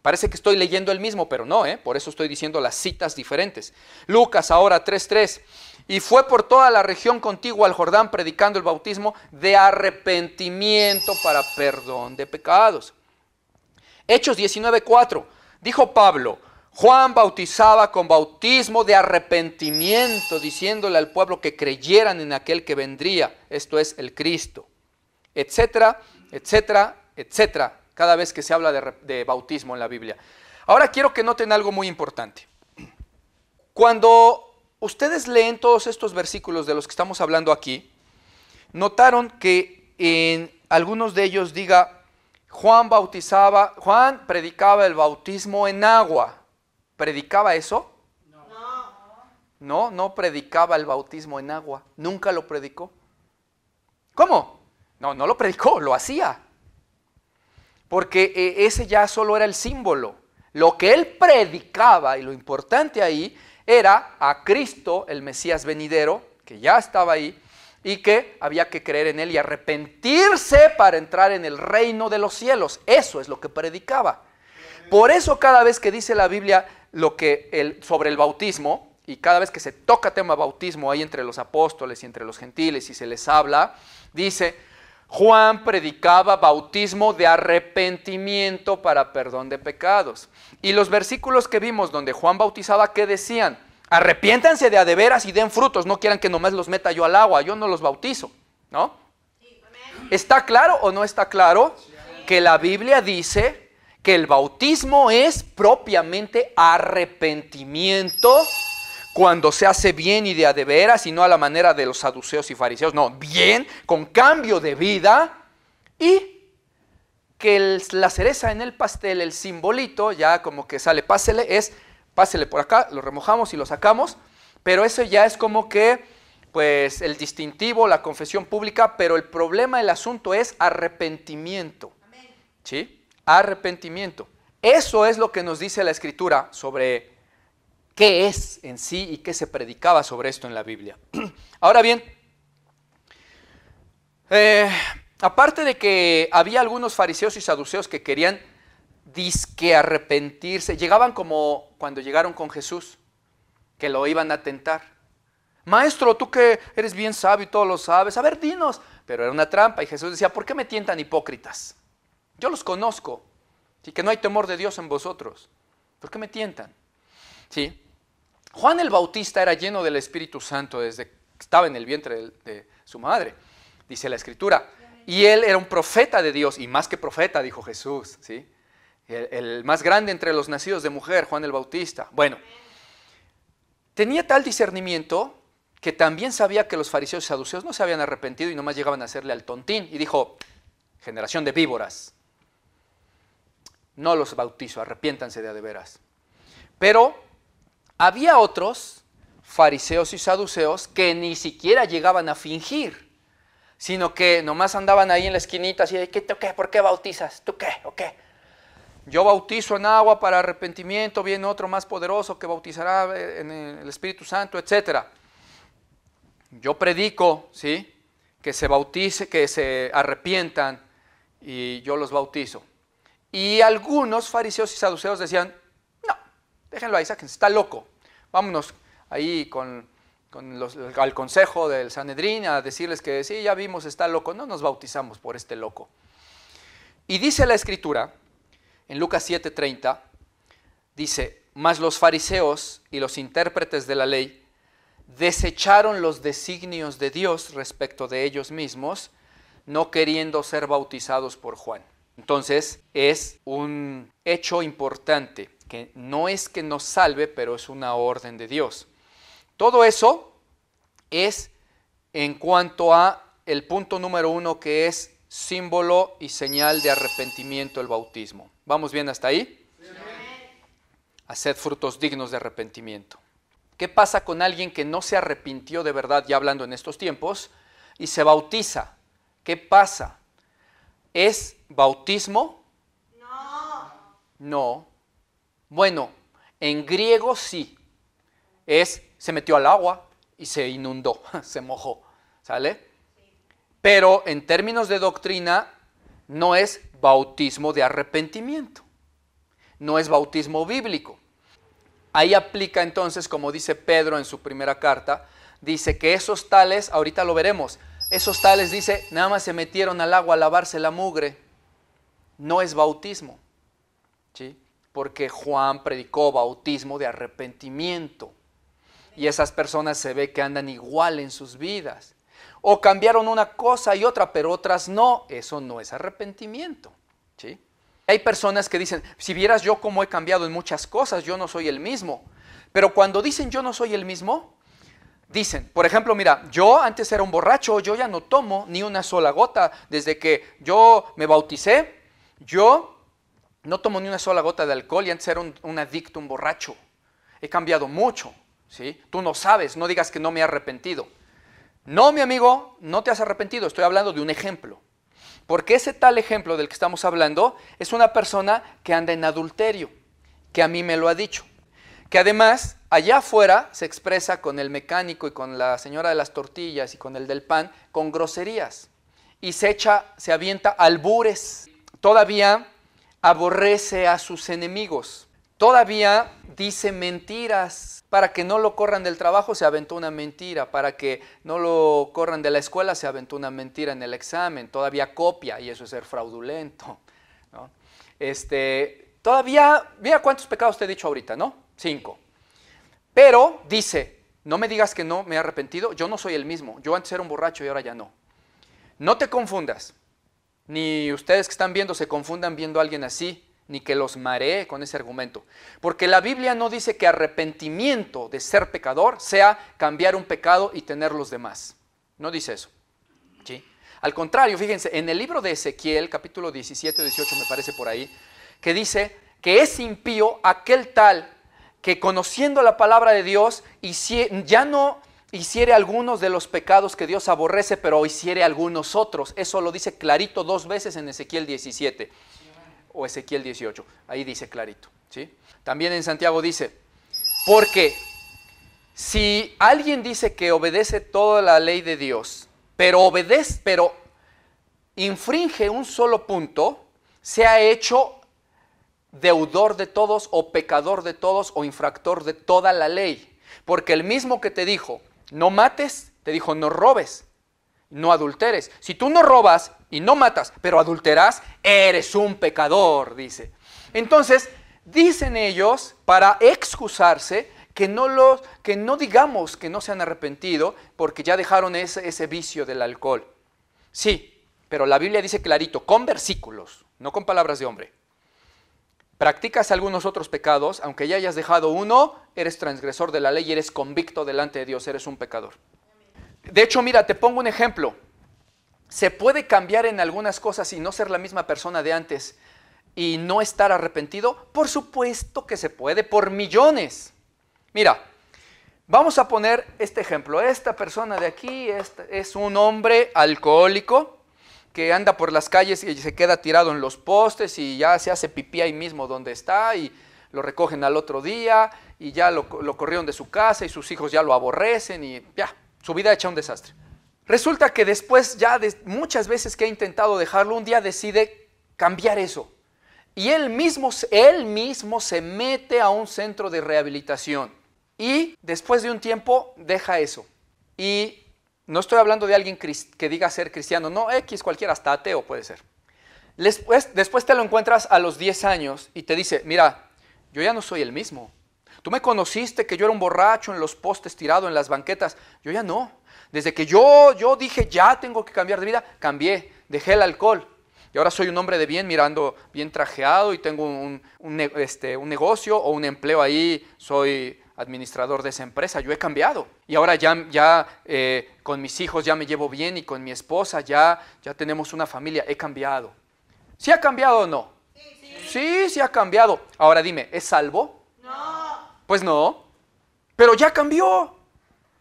Parece que estoy leyendo el mismo, pero no, por eso estoy diciendo las citas diferentes. Lucas ahora 3:3. Y fue por toda la región contigua al Jordán predicando el bautismo de arrepentimiento para perdón de pecados. Hechos 19:4. Dijo Pablo, Juan bautizaba con bautismo de arrepentimiento, diciéndole al pueblo que creyeran en aquel que vendría, esto es el Cristo, etcétera, etcétera, etcétera, cada vez que se habla de bautismo en la Biblia. Ahora quiero que noten algo muy importante. Cuando ustedes leen todos estos versículos de los que estamos hablando aquí, notaron que en algunos de ellos diga, Juan predicaba el bautismo en agua. ¿Predicaba eso? No predicaba el bautismo en agua. Nunca lo predicó. ¿Cómo? No lo predicó, lo hacía. Porque ese ya solo era el símbolo. Lo que él predicaba, y lo importante ahí, era a Cristo, el Mesías venidero, que ya estaba ahí, y que había que creer en él y arrepentirse para entrar en el reino de los cielos. Eso es lo que predicaba. Por eso cada vez que dice la Biblia sobre el bautismo, y cada vez que se toca tema bautismo ahí entre los apóstoles y entre los gentiles y se les habla, dice, Juan predicaba bautismo de arrepentimiento para perdón de pecados. Y los versículos que vimos donde Juan bautizaba, ¿qué decían? Arrepiéntanse de a de veras y den frutos, no quieran que nomás los meta yo al agua, yo no los bautizo, ¿no? ¿Está claro o no está claro? que la Biblia dice que el bautismo es propiamente arrepentimiento cuando se hace bien y de a de veras y no a la manera de los saduceos y fariseos, no, bien, con cambio de vida, y que la cereza en el pastel, el simbolito, ya como que sale, pásele por acá, lo remojamos y lo sacamos, pero eso ya es como que, pues, el distintivo, la confesión pública, pero el problema, el asunto es arrepentimiento, ¿sí? Arrepentimiento. Eso es lo que nos dice la Escritura sobre qué es en sí y qué se predicaba sobre esto en la Biblia. Ahora bien, aparte de que había algunos fariseos y saduceos que querían disque arrepentirse, llegaban como cuando llegaron con Jesús, que lo iban a tentar. Maestro, tú que eres bien sabio y todo lo sabes, a ver, dinos. Pero era una trampa y Jesús decía, ¿por qué me tientan hipócritas? Yo los conozco, y que no hay temor de Dios en vosotros. ¿Por qué me tientan? ¿Sí? Juan el Bautista era lleno del Espíritu Santo desde que estaba en el vientre de su madre, dice la Escritura. Y él era un profeta de Dios, y más que profeta, dijo Jesús, ¿sí? El más grande entre los nacidos de mujer, Juan el Bautista. Bueno, tenía tal discernimiento que también sabía que los fariseos y saduceos no se habían arrepentido y nomás llegaban a hacerle al tontín. Y dijo, generación de víboras, no los bautizo, arrepiéntanse de a de veras. Pero había otros fariseos y saduceos que ni siquiera llegaban a fingir, sino que nomás andaban ahí en la esquinita así de, ¿tú qué? ¿Por qué bautizas? ¿Tú qué? ¿O qué? Yo bautizo en agua para arrepentimiento, viene otro más poderoso que bautizará en el Espíritu Santo, etc. Yo predico, ¿sí? Que se bautice, que se arrepientan y yo los bautizo. Y algunos fariseos y saduceos decían, déjenlo ahí, sáquense, está loco. Vámonos ahí al consejo del Sanedrín a decirles que sí, ya vimos, está loco, no nos bautizamos por este loco. Y dice la Escritura, en Lucas 7:30, dice, mas los fariseos y los intérpretes de la ley desecharon los designios de Dios respecto de ellos mismos, no queriendo ser bautizados por Juan. Entonces, es un hecho importante, que no es que nos salve, pero es una orden de Dios. Todo eso es en cuanto a el punto número 1, que es símbolo y señal de arrepentimiento, el bautismo. ¿Vamos bien hasta ahí? Sí. Haced frutos dignos de arrepentimiento. ¿Qué pasa con alguien que no se arrepintió de verdad, ya hablando en estos tiempos, y se bautiza? ¿Qué pasa? ¿Es bautismo? No. No. Bueno, en griego sí. Se metió al agua y se inundó, se mojó, ¿sale? Pero en términos de doctrina no es bautismo de arrepentimiento. No es bautismo bíblico. Ahí aplica entonces, como dice Pedro en su primera carta, dice que esos tales, ahorita lo veremos, esos tales, dice, nada más se metieron al agua a lavarse la mugre. No es bautismo, ¿sí? Porque Juan predicó bautismo de arrepentimiento. Y esas personas se ve que andan igual en sus vidas. O cambiaron una cosa y otra, pero otras no. Eso no es arrepentimiento, ¿sí? Hay personas que dicen, si vieras yo cómo he cambiado en muchas cosas, yo no soy el mismo. Pero cuando dicen yo no soy el mismo, dicen, por ejemplo, mira, yo antes era un borracho, yo ya no tomo ni una sola gota. Desde que yo me bauticé, yo no tomo ni una sola gota de alcohol y antes era un adicto, un borracho. He cambiado mucho, ¿sí? Tú no sabes, no digas que no me he arrepentido. No, mi amigo, no te has arrepentido, estoy hablando de un ejemplo. Porque ese tal ejemplo del que estamos hablando es una persona que anda en adulterio, que a mí me lo ha dicho. Que además, allá afuera se expresa con el mecánico y con la señora de las tortillas y con el del pan, con groserías. Y se avienta albures. Todavía aborrece a sus enemigos. Todavía dice mentiras. Para que no lo corran del trabajo se aventó una mentira. Para que no lo corran de la escuela se aventó una mentira en el examen. Todavía copia y eso es ser fraudulento, ¿no? Todavía, mira cuántos pecados te he dicho ahorita, ¿no? 5. Pero dice, no me digas que no me he arrepentido, yo no soy el mismo. Yo antes era un borracho y ahora ya no. No te confundas. Ni ustedes que están viendo se confundan viendo a alguien así, ni que los maree con ese argumento. Porque la Biblia no dice que arrepentimiento de ser pecador sea cambiar un pecado y tener los demás. No dice eso. ¿Sí? Al contrario, fíjense, en el libro de Ezequiel, capítulo 17 o 18 me parece por ahí, que dice que es impío aquel tal que conociendo la palabra de Dios ya no hiciere algunos de los pecados que Dios aborrece, pero hiciere algunos otros. Eso lo dice clarito 2 veces en Ezequiel 17 o Ezequiel 18. Ahí dice clarito. ¿Sí? También en Santiago dice, porque si alguien dice que obedece toda la ley de Dios, pero infringe un solo punto, se ha hecho deudor de todos o pecador de todos o infractor de toda la ley. Porque el mismo que te dijo, no mates, te dijo, no robes, no adulteres. Si tú no robas y no matas, pero adulteras, eres un pecador, dice. Entonces, dicen ellos, para excusarse, que no digamos que no se han arrepentido, porque ya dejaron ese vicio del alcohol. Sí, pero la Biblia dice clarito, con versículos, no con palabras de hombre. Practicas algunos otros pecados, aunque ya hayas dejado uno, eres transgresor de la ley y eres convicto delante de Dios, eres un pecador. De hecho, mira, te pongo un ejemplo. ¿Se puede cambiar en algunas cosas y no ser la misma persona de antes y no estar arrepentido? Por supuesto que se puede, por millones. Mira, vamos a poner este ejemplo. Esta persona de aquí es un hombre alcohólico que anda por las calles y se queda tirado en los postes y ya se hace pipí ahí mismo donde está y lo recogen al otro día y ya lo corrieron de su casa y sus hijos ya lo aborrecen y ya, su vida hecha un desastre. Resulta que después ya de muchas veces que ha intentado dejarlo, un día decide cambiar eso. Y él mismo se mete a un centro de rehabilitación y después de un tiempo deja eso. Y no estoy hablando de alguien que diga ser cristiano, no, cualquiera, hasta ateo puede ser. Después te lo encuentras a los 10 años y te dice, mira, yo ya no soy el mismo. Tú me conociste que yo era un borracho en los postes tirado en las banquetas, yo ya no. Desde que yo dije, ya tengo que cambiar de vida, cambié, dejé el alcohol. Y ahora soy un hombre de bien, mirando bien trajeado y tengo un negocio o un empleo ahí, soy administrador de esa empresa, yo he cambiado. Y ahora ya con mis hijos ya me llevo bien y con mi esposa ya tenemos una familia, he cambiado. ¿Sí ha cambiado o no? Sí ha cambiado. Ahora dime, ¿es salvo? No. Pues no, pero ya cambió.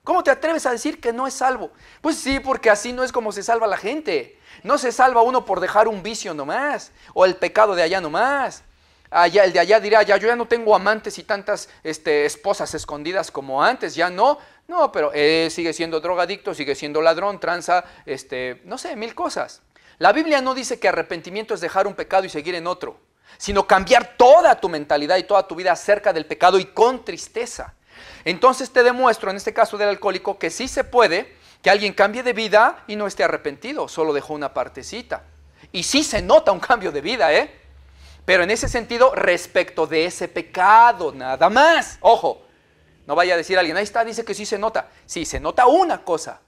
¿Cómo te atreves a decir que no es salvo? Pues sí, porque así no es como se salva la gente. No se salva uno por dejar un vicio nomás, o el pecado de allá nomás. El de allá dirá, yo ya no tengo amantes y tantas esposas escondidas como antes, ya no. No, pero sigue siendo drogadicto, sigue siendo ladrón, tranza, no sé, 1000 cosas. La Biblia no dice que arrepentimiento es dejar un pecado y seguir en otro, sino cambiar toda tu mentalidad y toda tu vida acerca del pecado y con tristeza. Entonces te demuestro, en este caso del alcohólico, que sí se puede que alguien cambie de vida y no esté arrepentido, solo dejó una partecita. Y sí se nota un cambio de vida, pero en ese sentido, respecto de ese pecado, nada más. Ojo, no vaya a decir alguien, ahí está, dice que sí se nota. Sí, se nota una cosa.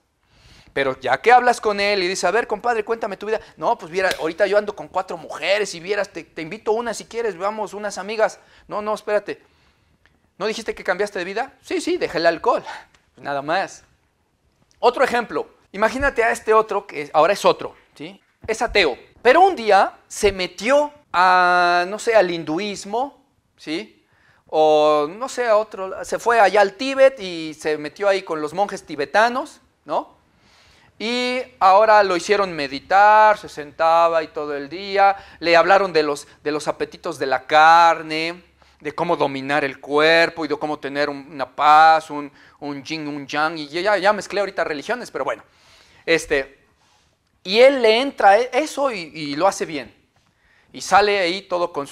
Pero ya que hablas con él y dices, a ver, compadre, cuéntame tu vida. No, pues viera, ahorita yo ando con 4 mujeres y vieras, te invito a una si quieres, vamos, unas amigas. No, espérate. ¿No dijiste que cambiaste de vida? Sí, dejé el alcohol. Nada más. Otro ejemplo. Imagínate a este otro, que ahora es otro, ¿sí? Es ateo. Pero un día se metió al hinduismo, ¿sí? O no sé, se fue allá al Tíbet y se metió ahí con los monjes tibetanos, ¿no? Y ahora lo hicieron meditar, se sentaba y todo el día, le hablaron de los apetitos de la carne, de cómo dominar el cuerpo y de cómo tener una paz, un yin, un yang, y ya mezclé ahorita religiones, pero bueno. Y él le entra eso y lo hace bien. Y sale ahí todo con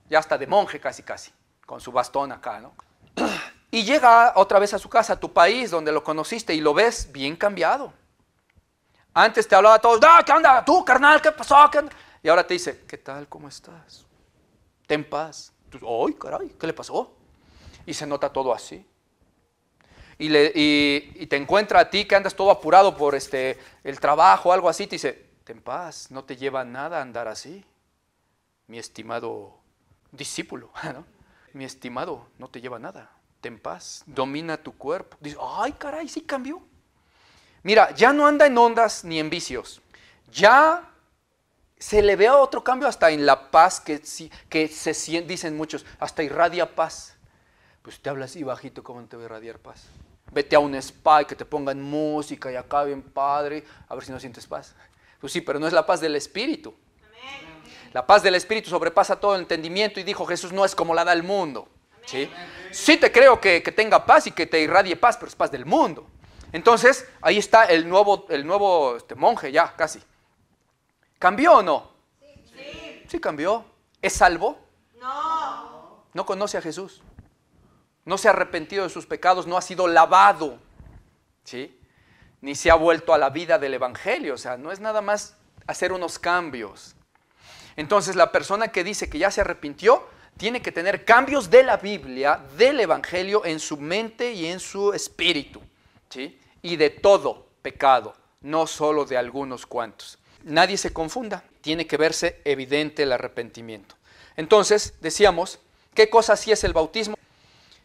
ya está de monje casi, con su bastón acá, ¿no? Y llega otra vez a su casa, a tu país, donde lo conociste, y lo ves bien cambiado. Antes te hablaba a todos, ¿qué onda? ¿Tú, carnal? ¿Qué pasó? ¿Qué onda? Y ahora te dice, ¿qué tal? ¿Cómo estás? Ten paz. Tú, ¡ay, caray! ¿Qué le pasó? Y se nota todo así. Y te encuentra a ti que andas todo apurado por el trabajo o algo así, te dice, ten paz, no te lleva nada andar así, mi estimado discípulo, ¿no? Mi estimado, no te lleva nada, ten paz, domina tu cuerpo. Dice, ay caray, sí cambió. Mira, ya no anda en ondas ni en vicios, ya se le ve otro cambio hasta en la paz que dicen muchos, hasta irradia paz. Pues te habla así bajito, ¿cómo no te va a irradiar paz? Vete a un spa y que te pongan música y acá bien padre, a ver si no sientes paz. Pues sí, pero no es la paz del Espíritu. Amén. La paz del Espíritu sobrepasa todo el entendimiento y dijo Jesús, no es como la da el mundo. ¿Sí? Sí te creo que tenga paz y que te irradie paz, pero es paz del mundo. Entonces, ahí está el nuevo monje ya casi. ¿Cambió o no? Sí. Sí cambió. ¿Es salvo? No. No conoce a Jesús. No se ha arrepentido de sus pecados, no ha sido lavado, ¿sí? Ni se ha vuelto a la vida del Evangelio. O sea, no es nada más hacer unos cambios. Entonces, la persona que dice que ya se arrepintió, tiene que tener cambios de la Biblia, del Evangelio, en su mente y en su espíritu, ¿sí? Y de todo pecado, no solo de algunos cuantos. Nadie se confunda, tiene que verse evidente el arrepentimiento. Entonces, decíamos, ¿qué cosa sí es el bautismo?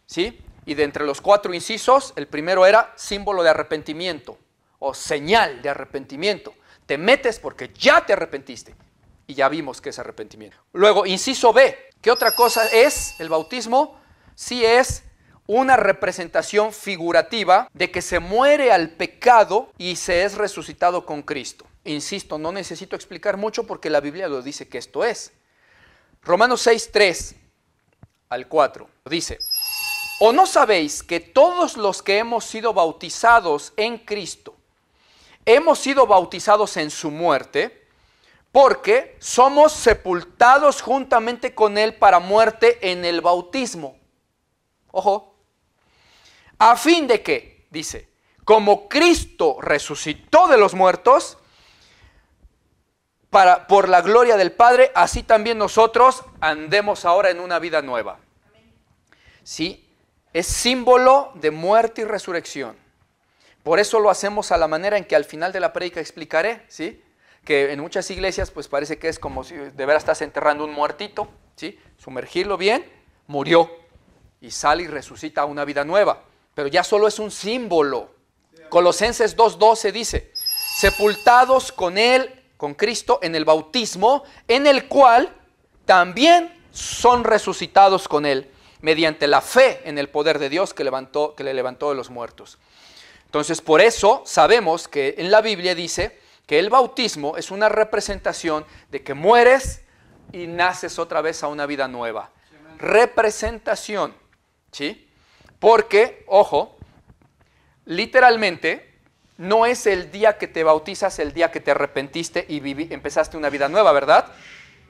¿Sí? Y de entre los 4 incisos, el primero era símbolo de arrepentimiento o señal de arrepentimiento. Te metes porque ya te arrepentiste y ya vimos que es arrepentimiento. Luego, inciso B, ¿qué otra cosa es el bautismo? Sí es una representación figurativa de que se muere al pecado y se es resucitado con Cristo. Insisto, no necesito explicar mucho porque la Biblia lo dice que esto es. Romanos 6, 3 al 4 dice: ¿O no sabéis que todos los que hemos sido bautizados en Cristo, hemos sido bautizados en su muerte? Porque somos sepultados juntamente con Él para muerte en el bautismo. Ojo. A fin de que, dice, como Cristo resucitó de los muertos, por la gloria del Padre, así también nosotros andemos ahora en una vida nueva. ¿Sí? Es símbolo de muerte y resurrección. Por eso lo hacemos a la manera en que al final de la prédica explicaré, ¿sí? Que en muchas iglesias pues parece que es como si de veras estás enterrando un muertito, ¿sí? Sumergirlo bien, murió y sale y resucita a una vida nueva. Pero ya solo es un símbolo. Colosenses 2:12 dice: sepultados con Él, con Cristo, en el bautismo, en el cual también son resucitados con Él, mediante la fe en el poder de Dios que le levantó de los muertos. Entonces, por eso sabemos que en la Biblia dice que el bautismo es una representación de que mueres y naces otra vez a una vida nueva. Representación, ¿sí? Porque, ojo, literalmente no es el día que te bautizas el día que te arrepentiste y empezaste una vida nueva, ¿verdad?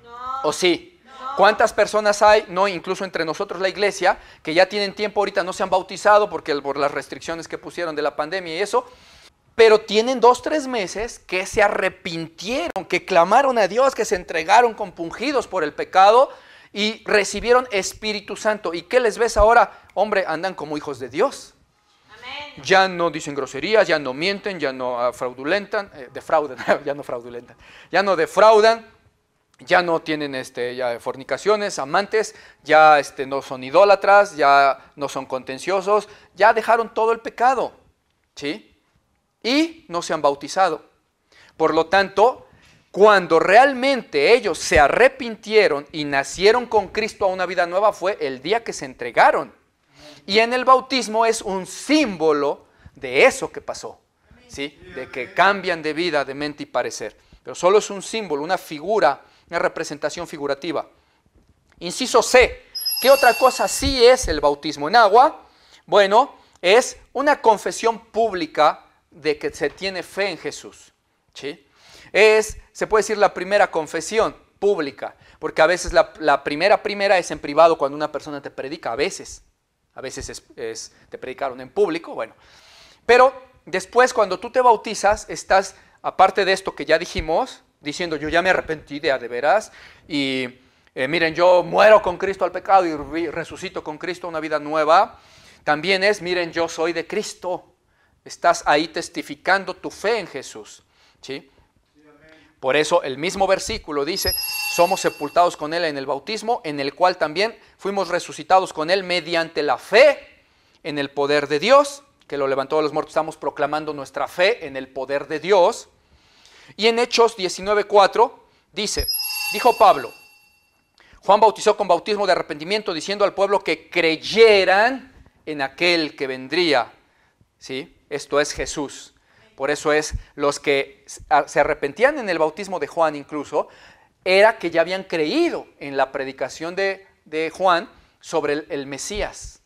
No. ¿O sí? No. ¿Cuántas personas hay, no, incluso entre nosotros la iglesia, que ya tienen tiempo ahorita, no se han bautizado por las restricciones que pusieron de la pandemia y eso, pero tienen 2-3 meses que se arrepintieron, que clamaron a Dios, que se entregaron compungidos por el pecado y recibieron Espíritu Santo? ¿Y qué les ves ahora? Hombre, andan como hijos de Dios. Amén. Ya no dicen groserías, ya no mienten, ya no ya no defraudan, ya no tienen ya fornicaciones, amantes, ya no son idólatras, ya no son contenciosos, ya dejaron todo el pecado, ¿sí? Y no se han bautizado. Por lo tanto, cuando realmente ellos se arrepintieron y nacieron con Cristo a una vida nueva, fue el día que se entregaron. Y en el bautismo es un símbolo de eso que pasó, ¿sí? De que cambian de vida, de mente y parecer. Pero solo es un símbolo, una figura, una representación figurativa. Inciso C. ¿Qué otra cosa sí es el bautismo en agua? Bueno, es una confesión pública de que se tiene fe en Jesús, ¿sí? Se puede decir la primera confesión pública, porque a veces la primera es en privado cuando una persona te predica, a veces te predicaron en público, bueno. Pero después cuando tú te bautizas, estás, aparte de esto que ya dijimos, diciendo yo ya me arrepentí de veras, y miren, yo muero con Cristo al pecado y resucito con Cristo a una vida nueva. También miren, yo soy de Cristo. Estás ahí testificando tu fe en Jesús, ¿sí? Por eso el mismo versículo dice, somos sepultados con Él en el bautismo, en el cual también fuimos resucitados con Él mediante la fe en el poder de Dios, que lo levantó de los muertos. Estamos proclamando nuestra fe en el poder de Dios. Y en Hechos 19:4 dice, dijo Pablo, Juan bautizó con bautismo de arrepentimiento, diciendo al pueblo que creyeran en aquel que vendría. ¿Sí? Esto es Jesús. Por eso es, los que se arrepentían en el bautismo de Juan incluso, era que ya habían creído en la predicación de Juan sobre el Mesías.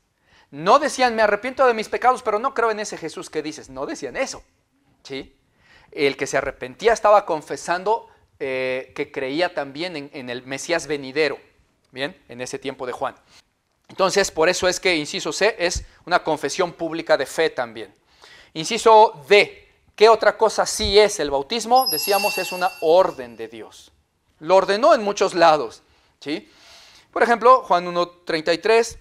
No decían, me arrepiento de mis pecados, pero no creo en ese Jesús que dices. No decían eso. ¿Sí? El que se arrepentía estaba confesando que creía también en el Mesías venidero. Bien, en ese tiempo de Juan. Entonces, por eso es que inciso C es una confesión pública de fe también. Inciso D. ¿Qué otra cosa sí es el bautismo? Decíamos, es una orden de Dios. Lo ordenó en muchos lados. ¿Sí? Por ejemplo, Juan 1:33,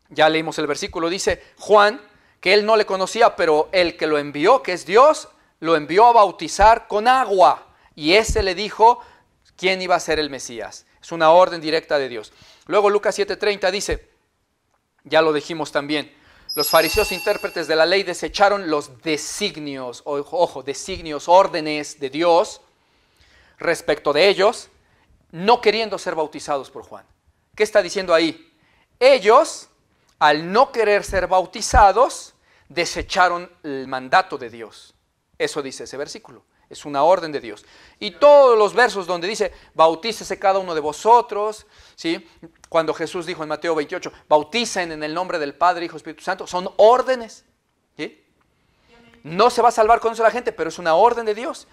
ya leímos el versículo, dice Juan que él no le conocía, pero el que lo envió, que es Dios, lo envió a bautizar con agua. Y ese le dijo quién iba a ser el Mesías. Es una orden directa de Dios. Luego Lucas 7:30 dice, ya lo dijimos también, los fariseos intérpretes de la ley desecharon los designios, ojo, designios, órdenes de Dios respecto de ellos, no queriendo ser bautizados por Juan. ¿Qué está diciendo ahí? Ellos, al no querer ser bautizados, desecharon el mandato de Dios. Eso dice ese versículo. Es una orden de Dios. Y todos los versos donde dice, bautícese cada uno de vosotros, ¿sí? Cuando Jesús dijo en Mateo 28, bauticen en el nombre del Padre, Hijo, Espíritu Santo, son órdenes. ¿Sí? No se va a salvar con eso la gente, pero es una orden de Dios.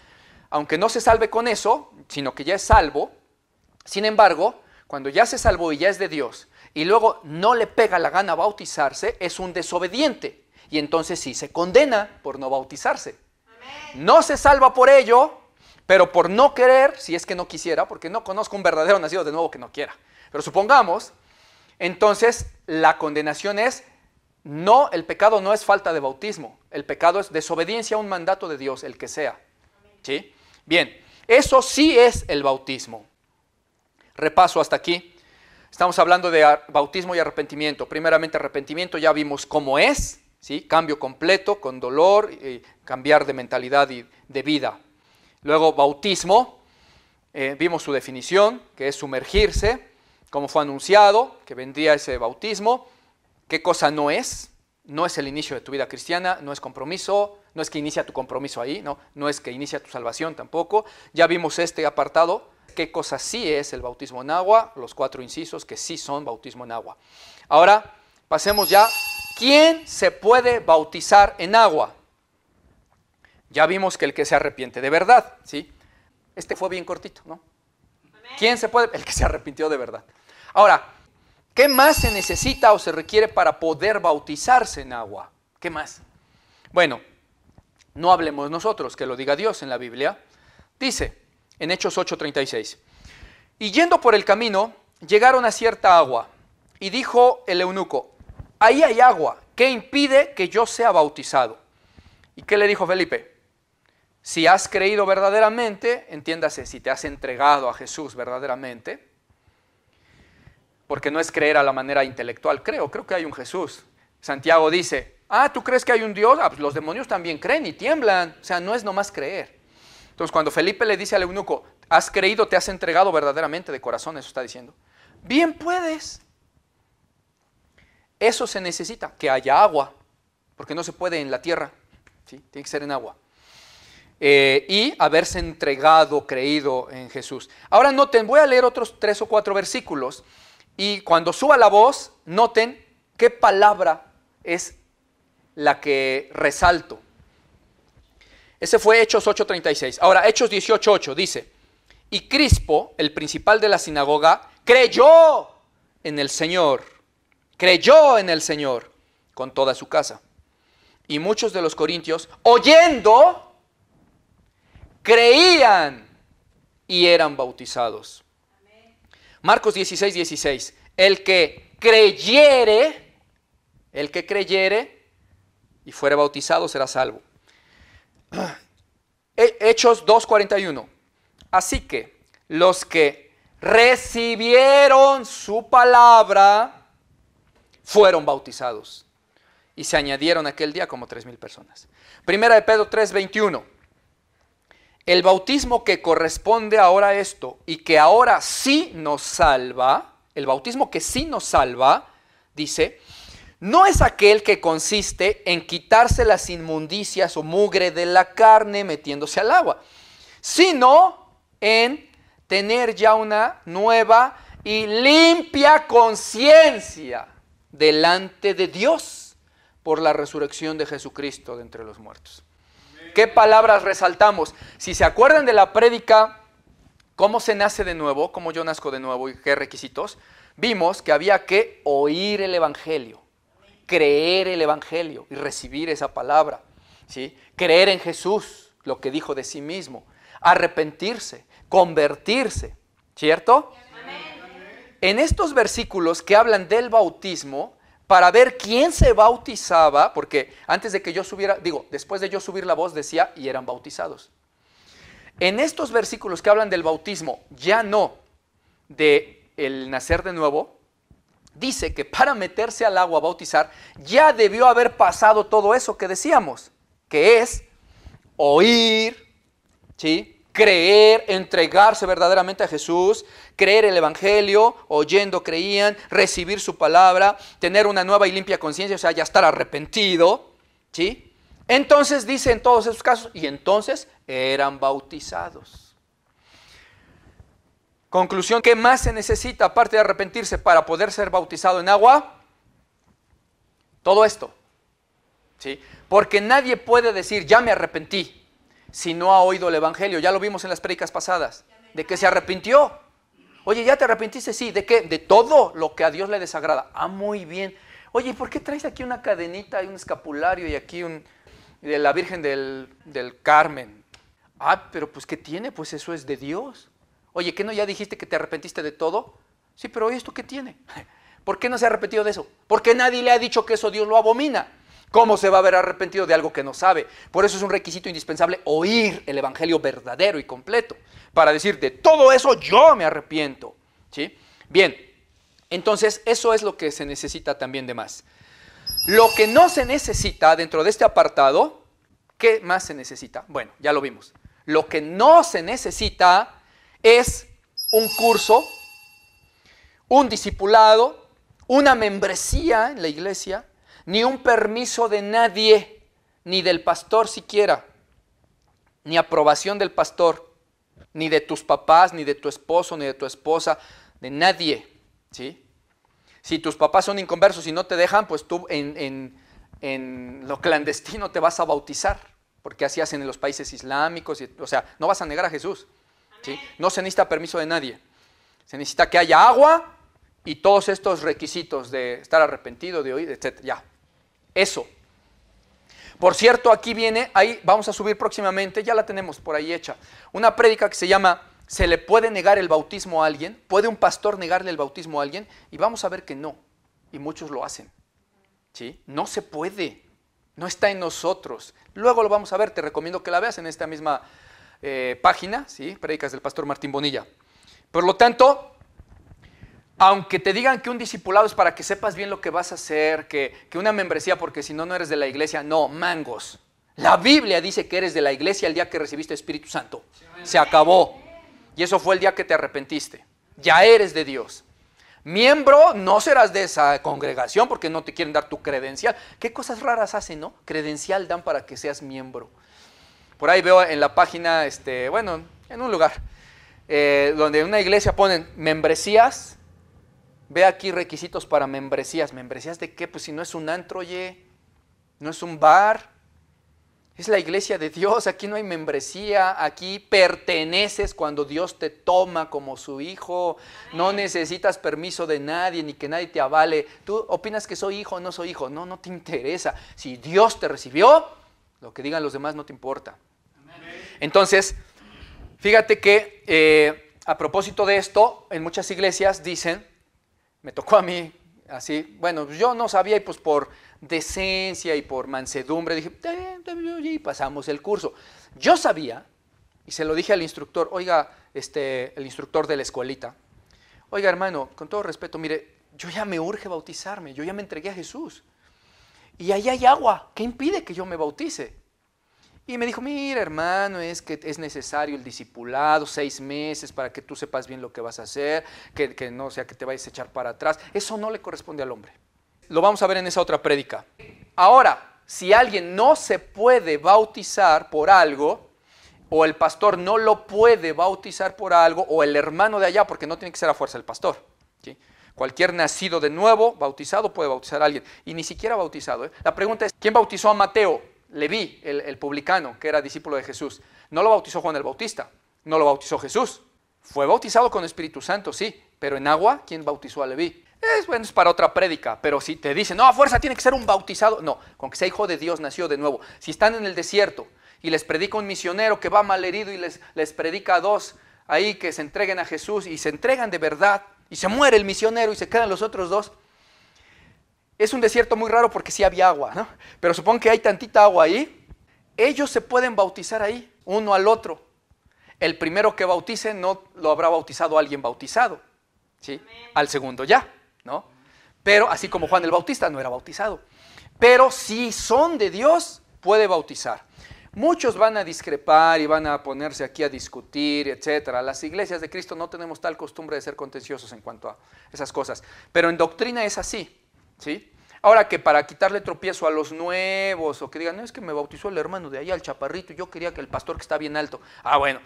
Aunque no se salve con eso, sino que ya es salvo, sin embargo, cuando ya se salvó y ya es de Dios, y luego no le pega la gana bautizarse, es un desobediente. Y entonces sí se condena por no bautizarse. No se salva por ello, pero por no querer, si es que no quisiera, porque no conozco un verdadero nacido de nuevo que no quiera. Pero supongamos, entonces la condenación es, no, el pecado no es falta de bautismo, el pecado es desobediencia a un mandato de Dios, el que sea. ¿Sí? Bien, eso sí es el bautismo. Repaso hasta aquí. Estamos hablando de bautismo y arrepentimiento. Primeramente arrepentimiento, ya vimos cómo es. ¿Sí? Cambio completo, con dolor, cambiar de mentalidad y de vida. Luego bautismo, vimos su definición, que es sumergirse, como fue anunciado, que vendría ese bautismo. ¿Qué cosa no es? No es el inicio de tu vida cristiana, no es compromiso, no es que inicia tu compromiso ahí, no es que inicia tu salvación tampoco. Ya vimos este apartado, qué cosa sí es el bautismo en agua, los 4 incisos que sí son bautismo en agua. Ahora, pasemos ya. ¿Quién se puede bautizar en agua? Ya vimos que el que se arrepiente de verdad, ¿sí? Este fue bien cortito, ¿no? ¿Quién se puede? El que se arrepintió de verdad. Ahora, ¿qué más se necesita o se requiere para poder bautizarse en agua? ¿Qué más? Bueno, no hablemos nosotros, que lo diga Dios en la Biblia. Dice, en Hechos 8:36, y yendo por el camino, llegaron a cierta agua, y dijo el eunuco, ahí hay agua, ¿qué impide que yo sea bautizado? ¿Y qué le dijo Felipe? Si has creído verdaderamente, entiéndase, si te has entregado a Jesús verdaderamente, porque no es creer a la manera intelectual, creo que hay un Jesús. Santiago dice, ¿tú crees que hay un Dios? Pues los demonios también creen y tiemblan, o sea, no es nomás creer. Entonces cuando Felipe le dice al eunuco, has creído, te has entregado verdaderamente de corazón, eso está diciendo, bien puedes. Eso se necesita, que haya agua, porque no se puede en la tierra, ¿sí? Tiene que ser en agua. Y haberse entregado, creído en Jesús. Ahora noten, voy a leer otros 3 o 4 versículos, y cuando suba la voz, noten qué palabra es la que resalto. Ese fue Hechos 8:36. Ahora, Hechos 18:8 dice, y Crispo, el principal de la sinagoga, creyó en el Señor con toda su casa. Y muchos de los corintios, oyendo, creían y eran bautizados. Marcos 16:16, el que creyere y fuere bautizado será salvo. Hechos 2:41, así que los que recibieron su palabra fueron bautizados. Y se añadieron aquel día como 3,000 personas. Primera de Pedro 3:21. El bautismo que corresponde ahora a esto y que ahora sí nos salva, el bautismo que sí nos salva, dice, no es aquel que consiste en quitarse las inmundicias o mugre de la carne metiéndose al agua, sino en tener ya una nueva y limpia conciencia delante de Dios por la resurrección de Jesucristo de entre los muertos. ¿Qué palabras resaltamos? Si se acuerdan de la prédica, cómo se nace de nuevo, cómo yo nazco de nuevo y qué requisitos, vimos que había que oír el Evangelio, creer el Evangelio y recibir esa palabra, ¿sí? Creer en Jesús, lo que dijo de sí mismo, arrepentirse, convertirse, ¿cierto? Amén. En estos versículos que hablan del bautismo, para ver quién se bautizaba, porque antes de que yo subiera, después de yo subir la voz decía, y eran bautizados. En estos versículos que hablan del bautismo, ya no de el nacer de nuevo, dice que para meterse al agua a bautizar, ya debió haber pasado todo eso que decíamos, que es oír, ¿sí? Creer, entregarse verdaderamente a Jesús, creer el Evangelio, oyendo creían, recibir su palabra, tener una nueva y limpia conciencia, o sea, ya estar arrepentido, ¿sí? Entonces dice en todos esos casos, y entonces eran bautizados. Conclusión, ¿qué más se necesita aparte de arrepentirse para poder ser bautizado en agua? Todo esto, ¿sí? Porque nadie puede decir, ya me arrepentí, si no ha oído el Evangelio. Ya lo vimos en las prédicas pasadas, de que se arrepintió. Oye, ¿ya te arrepentiste? Sí, ¿de qué? De todo lo que a Dios le desagrada. Ah, muy bien. Oye, ¿por qué traes aquí una cadenita y un escapulario y aquí de la Virgen del Carmen? Ah, pero pues ¿qué tiene? Pues eso es de Dios. Oye, ¿qué no ya dijiste que te arrepentiste de todo? Sí, pero ¿esto qué tiene? ¿Por qué no se ha arrepentido de eso? Porque nadie le ha dicho que eso Dios lo abomina. ¿Cómo se va a haber arrepentido de algo que no sabe? Por eso es un requisito indispensable oír el Evangelio verdadero y completo. Para decir, de todo eso yo me arrepiento, ¿sí? Bien, entonces eso es lo que se necesita también de más. Lo que no se necesita dentro de este apartado, ¿qué más se necesita? Bueno, ya lo vimos. Lo que no se necesita es un curso, un discipulado, una membresía en la iglesia, ni un permiso de nadie, ni del pastor siquiera, ni aprobación del pastor, ni de tus papás, ni de tu esposo, ni de tu esposa, de nadie, ¿sí? Si tus papás son inconversos y no te dejan, pues tú en lo clandestino te vas a bautizar, porque así hacen en los países islámicos, o sea, no vas a negar a Jesús, ¿sí? No se necesita permiso de nadie, se necesita que haya agua y todos estos requisitos de estar arrepentido, de oír, etc. Ya. Eso. Por cierto, aquí viene, ahí vamos a subir próximamente, ya la tenemos por ahí hecha, una prédica que se llama ¿se le puede negar el bautismo a alguien? ¿Puede un pastor negarle el bautismo a alguien? Y vamos a ver que no, y muchos lo hacen, ¿sí? No se puede, no está en nosotros. Luego lo vamos a ver, te recomiendo que la veas en esta misma página, ¿sí? Prédicas del pastor Martín Bonilla. Por lo tanto, aunque te digan que un discipulado es para que sepas bien lo que vas a hacer, que una membresía porque si no, no eres de la iglesia, no, mangos. La Biblia dice que eres de la iglesia el día que recibiste Espíritu Santo. Se acabó. Y eso fue el día que te arrepentiste. Ya eres de Dios. Miembro, no serás de esa congregación porque no te quieren dar tu credencial. ¿Qué cosas raras hacen, no? Credencial dan para que seas miembro. Por ahí veo en la página, en un lugar, donde en una iglesia ponen membresías. Ve aquí requisitos para membresías. ¿Membresías de qué? Pues si no es un antro, oye, no es un bar, es la iglesia de Dios. Aquí no hay membresía, aquí perteneces cuando Dios te toma como su hijo. No necesitas permiso de nadie, ni que nadie te avale. Tú opinas que soy hijo o no soy hijo, no te interesa. Si Dios te recibió, lo que digan los demás no te importa. Entonces, fíjate que a propósito de esto, en muchas iglesias dicen, me tocó a mí así, bueno, yo no sabía y pues por decencia y por mansedumbre dije, y pasamos el curso. Yo sabía Y se lo dije al instructor, oiga, el instructor de la escuelita, oiga hermano, con todo respeto, mire, yo ya me urge bautizarme, yo ya me entregué a Jesús. Y ahí hay agua, ¿qué impide que yo me bautice? Y me dijo, mira hermano, es que es necesario el discipulado, 6 meses para que tú sepas bien lo que vas a hacer, que no sea que te vayas a echar para atrás. Eso no le corresponde al hombre. Lo vamos a ver en esa otra prédica. Ahora, si alguien no se puede bautizar por algo, o el pastor no lo puede bautizar por algo, o el hermano de allá, porque no tiene que ser a fuerza el pastor, ¿sí? Cualquier nacido de nuevo, bautizado, puede bautizar a alguien, y ni siquiera bautizado, ¿eh? La pregunta es, ¿quién bautizó a Mateo? Leví, el publicano, que era discípulo de Jesús. No lo bautizó Juan el Bautista, no lo bautizó Jesús. Fue bautizado con Espíritu Santo, sí, pero en agua, ¿quién bautizó a Leví? Bueno, es para otra prédica, pero si te dicen, no, a fuerza tiene que ser un bautizado, no, con que sea hijo de Dios, nació de nuevo. Si están en el desierto y les predica un misionero que va malherido y les predica a 2 ahí que se entreguen a Jesús y se entregan de verdad y se muere el misionero y se quedan los otros 2, es un desierto muy raro porque sí había agua, ¿no? Pero supongo que hay tantita agua ahí, ellos se pueden bautizar ahí, uno al otro. El primero que bautice no lo habrá bautizado alguien bautizado, ¿sí? Al segundo ya, ¿no? Pero así como Juan el Bautista no era bautizado. Pero si son de Dios, puede bautizar. Muchos van a discrepar y van a ponerse aquí a discutir, etcétera. Las iglesias de Cristo no tenemos tal costumbre de ser contenciosos en cuanto a esas cosas. Pero en doctrina es así, ¿sí? Ahora que para quitarle tropiezo a los nuevos, o que digan, no, es que me bautizó el hermano de allá, el chaparrito, y yo quería que el pastor que está bien alto. Ah, bueno.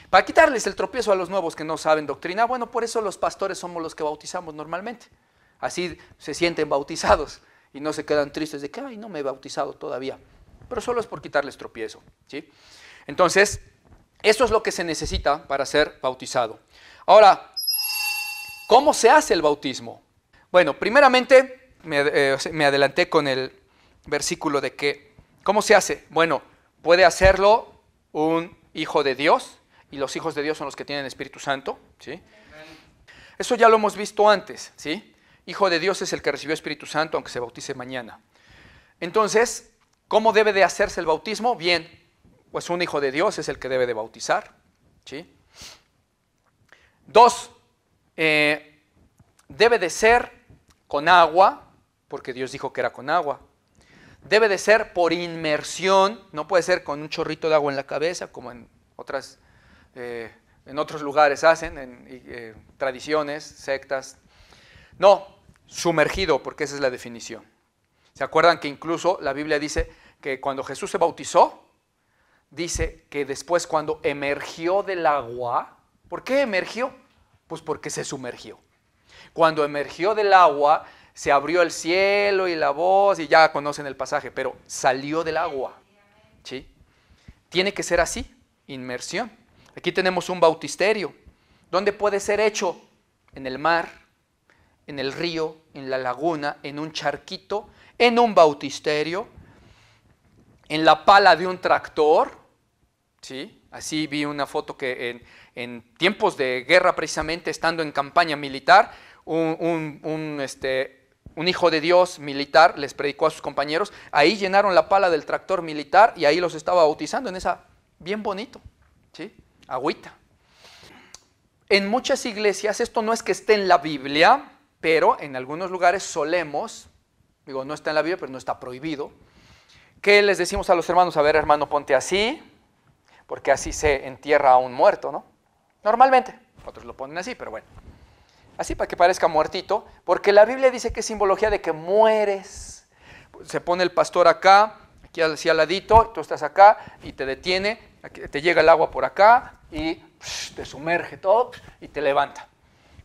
Para quitarles el tropiezo a los nuevos que no saben doctrina, bueno, por eso los pastores somos los que bautizamos normalmente. Así se sienten bautizados y no se quedan tristes de que, ay, no me he bautizado todavía. Pero solo es por quitarles tropiezo, ¿sí? Entonces, eso es lo que se necesita para ser bautizado. Ahora, ¿cómo se hace el bautismo? Bueno, primeramente, me adelanté con el versículo de que, ¿cómo se hace? Bueno, puede hacerlo un hijo de Dios, y los hijos de Dios son los que tienen Espíritu Santo, ¿sí? Eso ya lo hemos visto antes, ¿sí? Hijo de Dios es el que recibió Espíritu Santo, aunque se bautice mañana. Entonces, ¿cómo debe de hacerse el bautismo? Bien, pues un hijo de Dios es el que debe de bautizar, ¿sí? 2, debe de ser con agua, porque Dios dijo que era con agua. Debe de ser por inmersión, no puede ser con un chorrito de agua en la cabeza, como en otros lugares hacen, en tradiciones, sectas. No, sumergido, porque esa es la definición. ¿Se acuerdan que incluso la Biblia dice que cuando Jesús se bautizó, dice que después cuando emergió del agua, ¿por qué emergió? Pues porque se sumergió. Cuando emergió del agua, se abrió el cielo y la voz, y ya conocen el pasaje, pero salió del agua, ¿sí? Tiene que ser así, inmersión. Aquí tenemos un bautisterio. ¿Dónde puede ser hecho? En el mar, en el río, en la laguna, en un charquito, en un bautisterio, en la pala de un tractor, ¿sí? Así vi una foto que en tiempos de guerra, precisamente, estando en campaña militar, un hijo de Dios militar les predicó a sus compañeros, ahí llenaron la pala del tractor militar y ahí los estaba bautizando en esa, bien bonito, ¿sí? Agüita. En muchas iglesias, esto no es que esté en la Biblia, pero en algunos lugares solemos, digo, no está en la Biblia, pero no está prohibido, que les decimos a los hermanos, a ver hermano, ponte así, porque así se entierra a un muerto, ¿no? Normalmente, otros lo ponen así, pero bueno. Así para que parezca muertito, porque la Biblia dice que es simbología de que mueres. Se pone el pastor acá, aquí así al ladito, tú estás acá y te detiene, te llega el agua por acá y te sumerge todo y te levanta.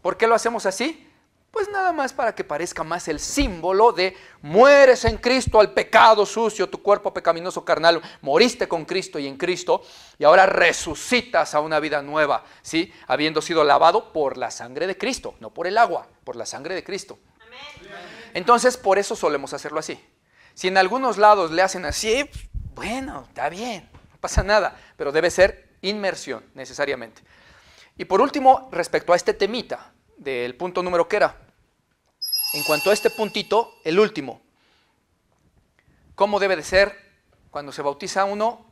¿Por qué lo hacemos así? Pues nada más para que parezca más el símbolo de mueres en Cristo al pecado sucio, tu cuerpo pecaminoso carnal, moriste con Cristo y en Cristo, y ahora resucitas a una vida nueva, ¿sí? Habiendo sido lavado por la sangre de Cristo, no por el agua, por la sangre de Cristo. Amén. Entonces, por eso solemos hacerlo así. Si en algunos lados le hacen así, bueno, está bien, no pasa nada, pero debe ser inmersión necesariamente. Y por último, respecto a este temita del punto número que era, en cuanto a este puntito, el último, ¿cómo debe de ser cuando se bautiza uno?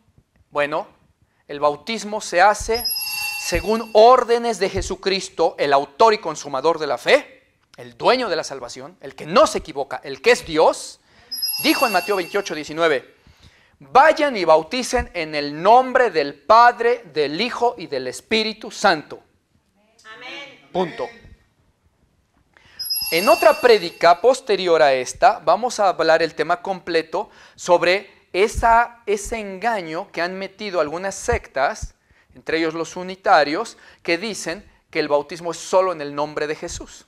Bueno, El bautismo se hace según órdenes de Jesucristo, el autor y consumador de la fe, el dueño de la salvación, el que no se equivoca, el que es Dios. Dijo en Mateo 28:19, vayan y bauticen en el nombre del Padre, del Hijo y del Espíritu Santo. Amén. Punto. En otra prédica posterior a esta, vamos a hablar el tema completo sobre ese engaño que han metido algunas sectas, entre ellos los unitarios, que dicen que el bautismo es solo en el nombre de Jesús.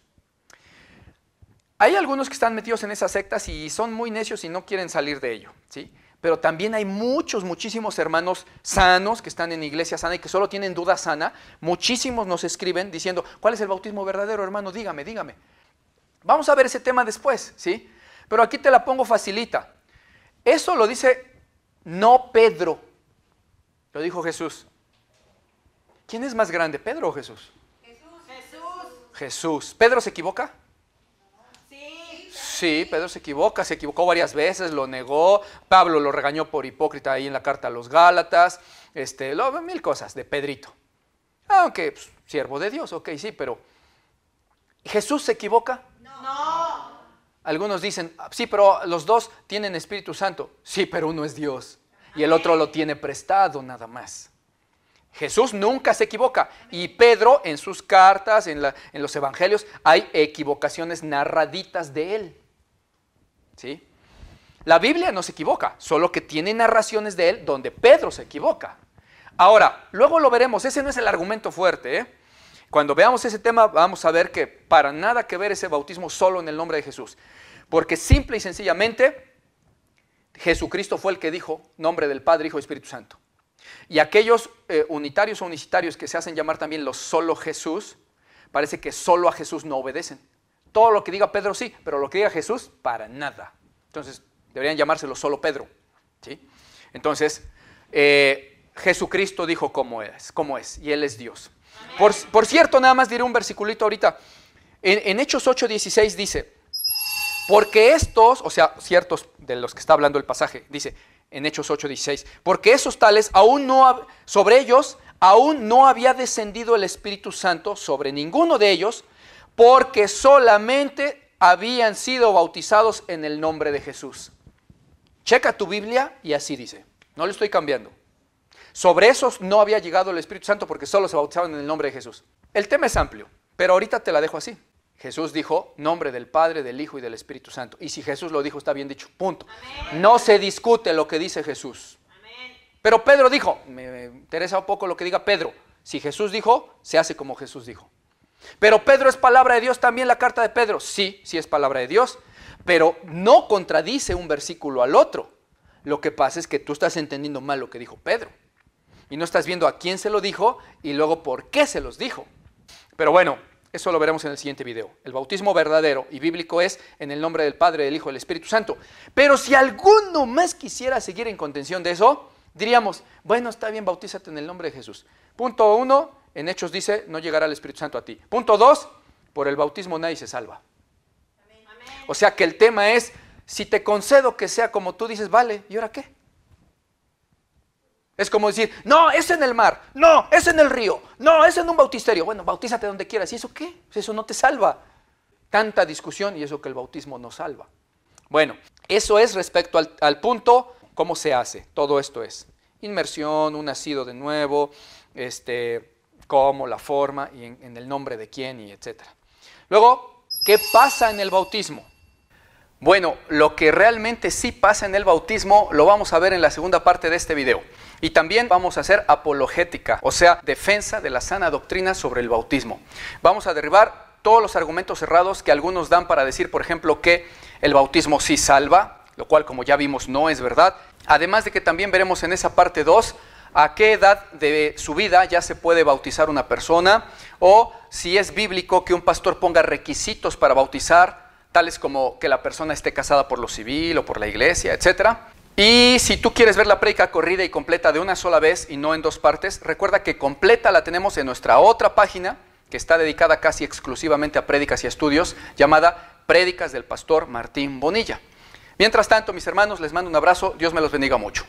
Hay algunos que están metidos en esas sectas y son muy necios y no quieren salir de ello, ¿sí? Pero también hay muchísimos hermanos sanos que están en iglesia sana y que solo tienen duda sana. Muchísimos nos escriben diciendo, ¿cuál es el bautismo verdadero, hermano? Dígame. Vamos a ver ese tema después, ¿sí? Pero aquí te la pongo facilita. Eso lo dice no Pedro, lo dijo Jesús. ¿Quién es más grande, Pedro o Jesús? Jesús. ¿Pedro se equivoca? Sí, Pedro se equivocó varias veces, lo negó, Pablo lo regañó por hipócrita ahí en la carta a los Gálatas, mil cosas de Pedrito. Aunque, pues, siervo de Dios, ok, sí, pero ¿Jesús se equivoca? No. Algunos dicen, sí, pero los dos tienen Espíritu Santo. Sí, pero uno es Dios y el otro lo tiene prestado nada más. Jesús nunca se equivoca y Pedro en sus cartas, en los evangelios, hay equivocaciones narraditas de él. ¿Sí? La Biblia no se equivoca, solo que tiene narraciones de él donde Pedro se equivoca. Ahora, luego lo veremos, ese no es el argumento fuerte, ¿eh? Cuando veamos ese tema vamos a ver que para nada que ver ese bautismo solo en el nombre de Jesús. Porque simple y sencillamente Jesucristo fue el que dijo nombre del Padre, Hijo y Espíritu Santo. Y aquellos unitarios o unicitarios que se hacen llamar también los solo Jesús, parece que solo a Jesús no obedecen. Todo lo que diga Pedro sí, pero lo que diga Jesús, para nada. Entonces, deberían llamárselo solo Pedro, ¿sí? Entonces, Jesucristo dijo cómo es, y Él es Dios. Por cierto, nada más diré un versiculito ahorita. En Hechos 8:16 dice, porque estos, o sea, ciertos de los que está hablando el pasaje, dice en Hechos 8:16, porque esos tales, sobre ellos, aún no había descendido el Espíritu Santo sobre ninguno de ellos, porque solamente habían sido bautizados en el nombre de Jesús. Checa tu Biblia y así dice, no le estoy cambiando. Sobre esos no había llegado el Espíritu Santo porque solo se bautizaban en el nombre de Jesús. El tema es amplio, pero ahorita te la dejo así. Jesús dijo, nombre del Padre, del Hijo y del Espíritu Santo. Y si Jesús lo dijo, está bien dicho, punto. Amén. No se discute lo que dice Jesús. Amén. Pero Pedro dijo, me interesa un poco lo que diga Pedro. Si Jesús dijo, se hace como Jesús dijo. Pero Pedro es palabra de Dios, también la carta de Pedro. Sí es palabra de Dios, pero no contradice un versículo al otro. Lo que pasa es que tú estás entendiendo mal lo que dijo Pedro. Y no estás viendo a quién se lo dijo y luego por qué se los dijo. Pero bueno, eso lo veremos en el siguiente video. El bautismo verdadero y bíblico es en el nombre del Padre, del Hijo y del Espíritu Santo. Pero si alguno más quisiera seguir en contención de eso, diríamos, bueno, está bien, bautízate en el nombre de Jesús. Punto 1, en Hechos dice, no llegará el Espíritu Santo a ti. Punto 2, por el bautismo nadie se salva. Amén. O sea que el tema es, si te concedo que sea como tú dices, vale, ¿y ahora qué? Es como decir, no, es en el mar, no, es en el río, no, es en un bautisterio. Bueno, bautízate donde quieras. ¿Y eso qué? Eso no te salva. Tanta discusión y eso que el bautismo no salva. Bueno, eso es respecto al punto, cómo se hace. Todo esto es inmersión, un nacido de nuevo, cómo, la forma, y en el nombre de quién, y etcétera. Luego, ¿qué pasa en el bautismo? Bueno, lo que realmente sí pasa en el bautismo lo vamos a ver en la segunda parte de este video. Y también vamos a hacer apologética, o sea, defensa de la sana doctrina sobre el bautismo. Vamos a derribar todos los argumentos cerrados que algunos dan para decir, por ejemplo, que el bautismo sí salva, lo cual, como ya vimos, no es verdad. Además de que también veremos en esa parte 2 a qué edad de su vida ya se puede bautizar una persona, o si es bíblico que un pastor ponga requisitos para bautizar, tales como que la persona esté casada por lo civil o por la iglesia, etcétera. Y si tú quieres ver la prédica corrida y completa de una sola vez y no en dos partes, recuerda que completa la tenemos en nuestra otra página, que está dedicada casi exclusivamente a prédicas y estudios, llamada Prédicas del Pastor Martín Bonilla. Mientras tanto, mis hermanos, les mando un abrazo, Dios me los bendiga mucho.